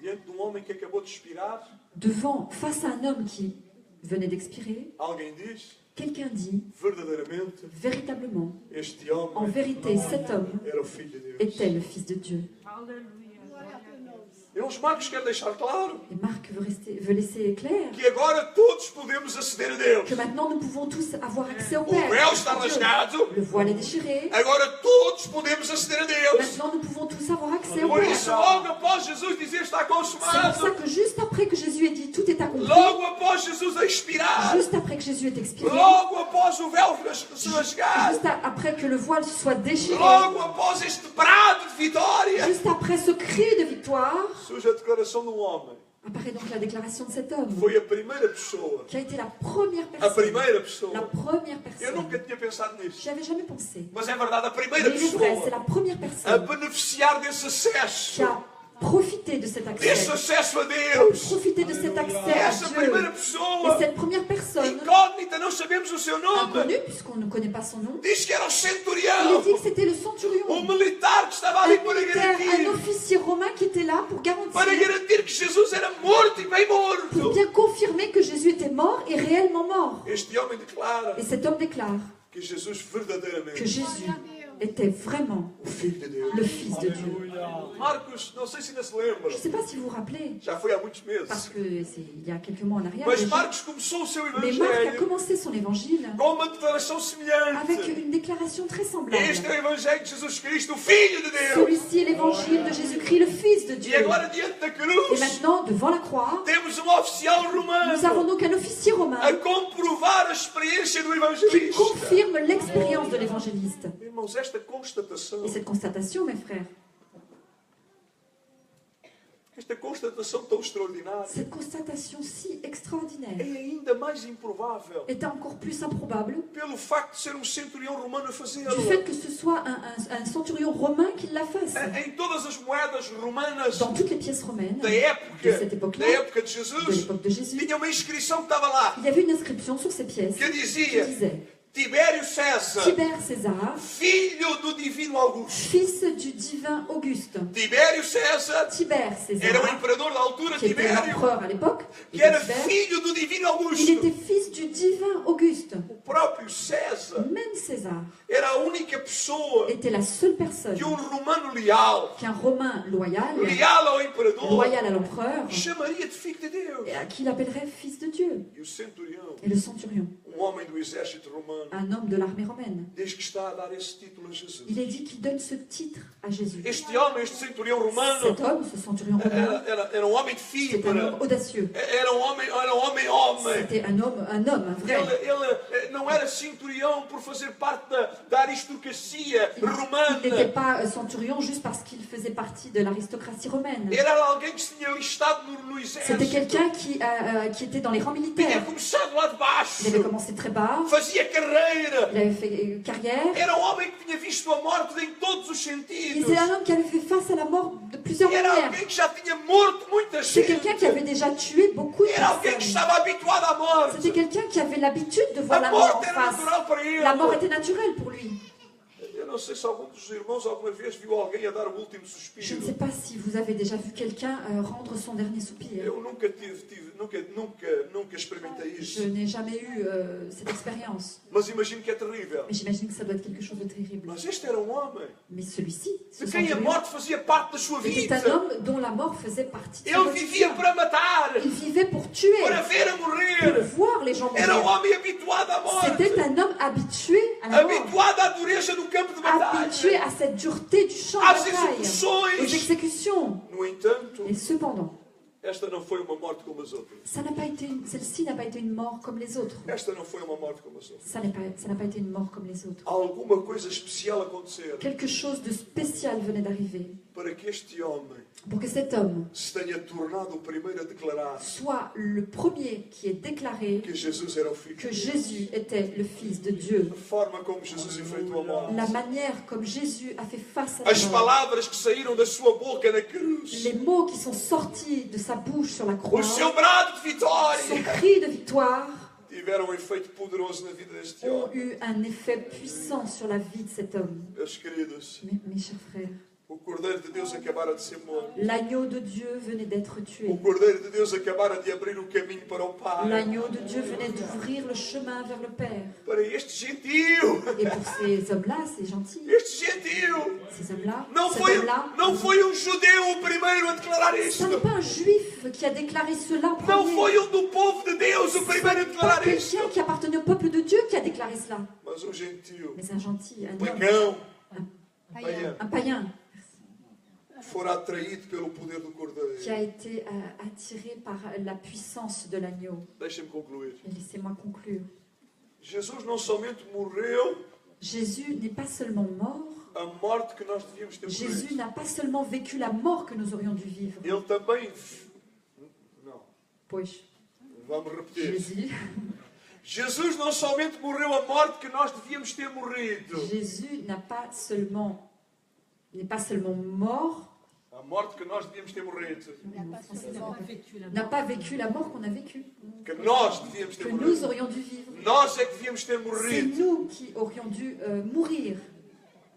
diante de homem que acabou de expirar, face à un homme qui venait d'expirer, alguém diz quelqu'un dit, verdadeiramente: véritablement, este en homem vérité, cet homme era o Filho de Deus. était le Fils de Dieu. Irmãos, Marcos quer deixar claro Et Marc veut laisser clair que agora todos podemos aceder a Deus. que maintenant nous pouvons tous avoir accès au O Père. véu está à Dieu. rasgado, Le voile est déchiré. agora todos podemos aceder a Deus. Maintenant nous pouvons tous avoir accès au Por isso, Père. logo após Jesus dizer está C'est pour ça consumado, que juste après que Jésus ait dit tout est accompli, logo após Jesus a expirar, juste après que Jésus ait expiré, logo após o véu se rasgar, juste après que le voile soit déchiré, logo após este brado de vitória, juste après ce cri de victoire, surge a declaração de homem. apparaît donc la déclaration de cet homme Foi a primeira pessoa. qui a été la première A personne. primeira La pessoa. première Eu personne. nunca tinha pensado nisso. J'y avais jamais pensé. Mas é verdade, a Mais primeira il est vrai, c'est pessoa la première a personne beneficiar desse qui acesso. a profité de cet Desse accès. acesso a Qui a Deus. profité de cet E accès à essa primeira Dieu. pessoa, Et cette première personne, incógnita, não sabemos o seu nome, inconnue puisqu'on ne connaît pas son nom, diz que era o il est centurião, dit que c'était le um centurion. militar que estava ali para Un garantir, officier romain qui était là pour para garantir, garantir que Jesus era morto e bem pour morto. bien confirmer que Jésus était mort est réellement mort. Este homem declara Et cet homme déclare que Jesus verdadeiramente que Jésus était vraiment o Filho de Deus. le Fils de Dieu. Marcos, não sei se ainda se lembram, Je ne sais pas si vous vous rappelez, já foi há muitos parce meses. que c'est il y a quelques mois en arrière, Mas déjà. Marcos começou o seu Mais Marc a evangelho commencé son évangile com uma declaração avec semelhante. une déclaration très semblable. Este é o evangelho de Jesus Cristo, o Filho de Deus. Celui-ci est l'évangile de Jésus-Christ, le Fils de E Dieu. agora, diante da Et cruz, maintenant, devant la croix, temos um oficial nous avons romano donc un officier romain a comprovar a experiência do qui evangelista. confirme l'expérience de l'évangéliste. Irmãos, esta constatação, Et cette constatation, mes frères, esta constatação tão extraordinária, cette constatation si é extraordinaire ainda mais improvável est encore plus improbable pelo facto de ser um centurião romano a fazê-lo. du fait que ce soit un centurion romain qui la fasse. Em todas as moedas romanas Dans toutes les pièces romaines da de época, cette époque-là, da época de de Jesus, l'époque de Jésus, tinha uma inscrição que estava lá, il y avait une inscription sur ces pièces que qui dizia disait Tibério César, Tibère César, filho do divino Augusto. fils du divin Auguste. Tibério César Tibère era o César, imperador da altura, qui était Tibério, l'empereur à l'époque, que era Tibère, filho do divino il Augusto. était fils du divin Auguste. O próprio César Même César era a única pessoa était la seule personne que romano leal, qu'un Romain loyal, leal ao imperador, loyal à l'empereur, chamaria de filho de Deus. et à qui l'appellerait fils de Dieu. E o centurião, Et le centurion, homem do exército romano, un homme de l'armée romaine, diz que está a dar esse título a Jesus. il est dit qu'il donne ce titre à Jésus. Este homem, este centurião romano, Cet homme, ce centurion romain, era um homem de c'est un fibra, homme audacieux. era um homem. C'était un homme, un vrai. Ele não era centurião por fazer parte da aristocracia Il n'était romana. pas centurion juste parce qu'il faisait partie de l'aristocratie romaine. Era alguém que se tinha listado no C'était exército. quelqu'un qui était dans les rangs Tinha militaires. começado lá de baixo. Il avait commencé très bas, Fazia carreira. il avait fait carrière. Era um homem que tinha visto a morte em todos os Et sentidos. c'est un homme qui avait fait face à la mort de plusieurs Era manières. alguém que já tinha morto muita C'est gente. quelqu'un qui avait déjà tué beaucoup de Era alguém que personnes. estava habituado à morte. C'était quelqu'un qui avait l'habitude de voir A la mort en morte era face. natural para ele. La mort était naturelle pour lui. Eu não sei se algum dos irmãos alguma vez viu alguém a dar o último Je ne suspiro. sais pas si vous avez déjà vu quelqu'un rendre son dernier soupir. Eu nunca experimentei isso. Je n'ai jamais eu cette expérience. Mas imagino que é terrível. Mais j'imagine que ça doit être quelque chose de terrible. Mas este era um homem Mais celui-ci, ce de quem a centurion, morte fazia parte da sua était vida. un homme dont la mort faisait partie de sa Ele vivia vie. para matar, Il vivait pour tuer, para ver a pour morrer. voir les gens Era um mourir. homem habituado à morte, C'était un homme habitué à la mort, habituado à dureza do campo de batalha, habitué à cette dureté du champ de às bataille, aux execuções. exécutions. No entanto, Et cependant, esta não foi uma morte como as outras. celle-ci n'a pas été une mort comme les autres. Esta não foi uma morte como as outras. Ça n'a pas été une mort comme les autres. Alguma coisa especial acontecer Quelque chose de spécial venait d'arriver para que este homem pour que cet homme se tenha tornado o primeiro a declarar soit le premier qui ait déclaré que Jesus era o Filho que de Deus. Jésus était le Fils de Dieu. A forma como Jesus enfrentou a morte. La manière comme Jésus a fait face à As la mort. palavras que saíram da sua boca na cruz. Les mots qui sont sortis de sa bouche sur la croix, O seu brado de son vitória cri de victoire, tiveram um efeito poderoso na vida deste ont homem. eu un effet puissant sur la vie de cet homme. Meus queridos, Mes chers frères, o Cordeiro de Deus acabara de ser morto. l'agneau de Dieu venait d'être tué. O Cordeiro de Deus acabara de abrir o caminho para o Pai. L'agneau de Dieu venait d'ouvrir le chemin vers le Père. Para este gentio. Et pour ces hommes-là, ces gentils, Este gentio. ces hommes-là, Não cet foi, homme-là, não foi um judeu o primeiro a declarar ce isto. n'est pas un juif qui a déclaré cela en Não premier. foi um do povo de Deus o primeiro a Pas declarar isto. quelqu'un qui appartenait au peuple de Dieu qui a déclaré cela. Mas um gentio, Mais un gentil, un homme, pagão, pagão, un païen, fora atraído pelo poder do Cordeiro. qui a été attiré par la puissance de l'agneau. Deixa-me concluir. Et laissez-moi conclure. Jesus não somente morreu Jésus n'est pas seulement mort, a morte que nós devíamos ter Jésus morrido. n'a pas seulement vécu la mort que nous aurions dû vivre. Ele também... Não, Pois, vamos repetir. Jésus, Jesus não somente morreu a morte que nós devíamos ter morrido. Jésus n'est pas seulement mort, A morte que nós devíamos ter morrido. n'a pas vécu la mort qu'on a vécue, Que nós devíamos que ter nous morrido. aurions dû vivre. Nós é que devíamos ter C'est morrido. nous qui aurions dû mourir.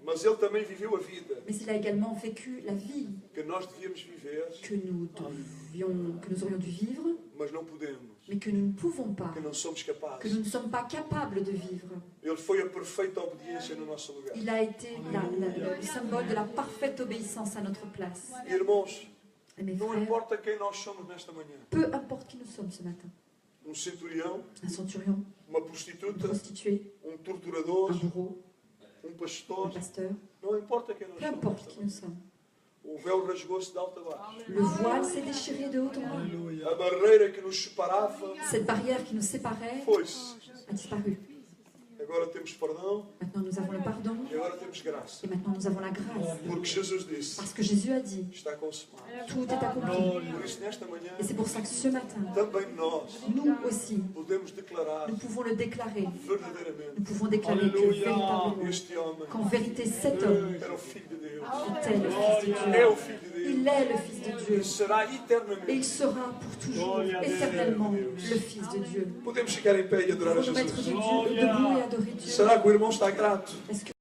Mas ele também viveu a vida Mais il a également vécu la vie que nós devíamos viver, que nous aurions dû vivre, mas não podemos, mais que nous ne pouvons pas, que não somos que capazes. nous ne sommes pas capables de vivre. Ele foi a perfeita obediência no nosso lugar. Il a été le symbole de la parfaite obéissance à notre place. Irmãos, Et mes não frères, importa quem nós somos nesta manhã. peu importe qui nous sommes ce matin, Centurião, un centurion, uma une prostituta, prostituée, torturador, un bourreau, un pastor. pasteur, Não importa quem nós peu somos. importe qui nous sommes. O véu rasgou-se de alto a baixo. Le voile s'est déchiré de haut en bas. A barreira que nos separava Cette barrière qui nous séparait foi-se. a disparu. Agora temos perdão Maintenant nous avons le pardon e agora temos graça. et maintenant nous avons la grâce. Porque Jesus disse, Parce que Jésus a dit, está consumado. tout est accompli. Por isso, nesta manhã, Et c'est pour ça que ce matin, também nós nous aussi, podemos declarar nous pouvons le déclarer. verdadeiramente Nous pouvons déclarer que véritablement, este homem qu'en vérité cet homme era o Filho de Deus. était le Fils de É Dieu. o Filho de Deus. Il est le Fils de Dieu. E será Et eternamente. il sera pour toujours, éternellement, le Fils de Dieu. Podemos ficar em pé e Nous adorar a pouvons nous mettre Jesus. debout et adorer Dieu. Será que o irmão está grato? Est-ce que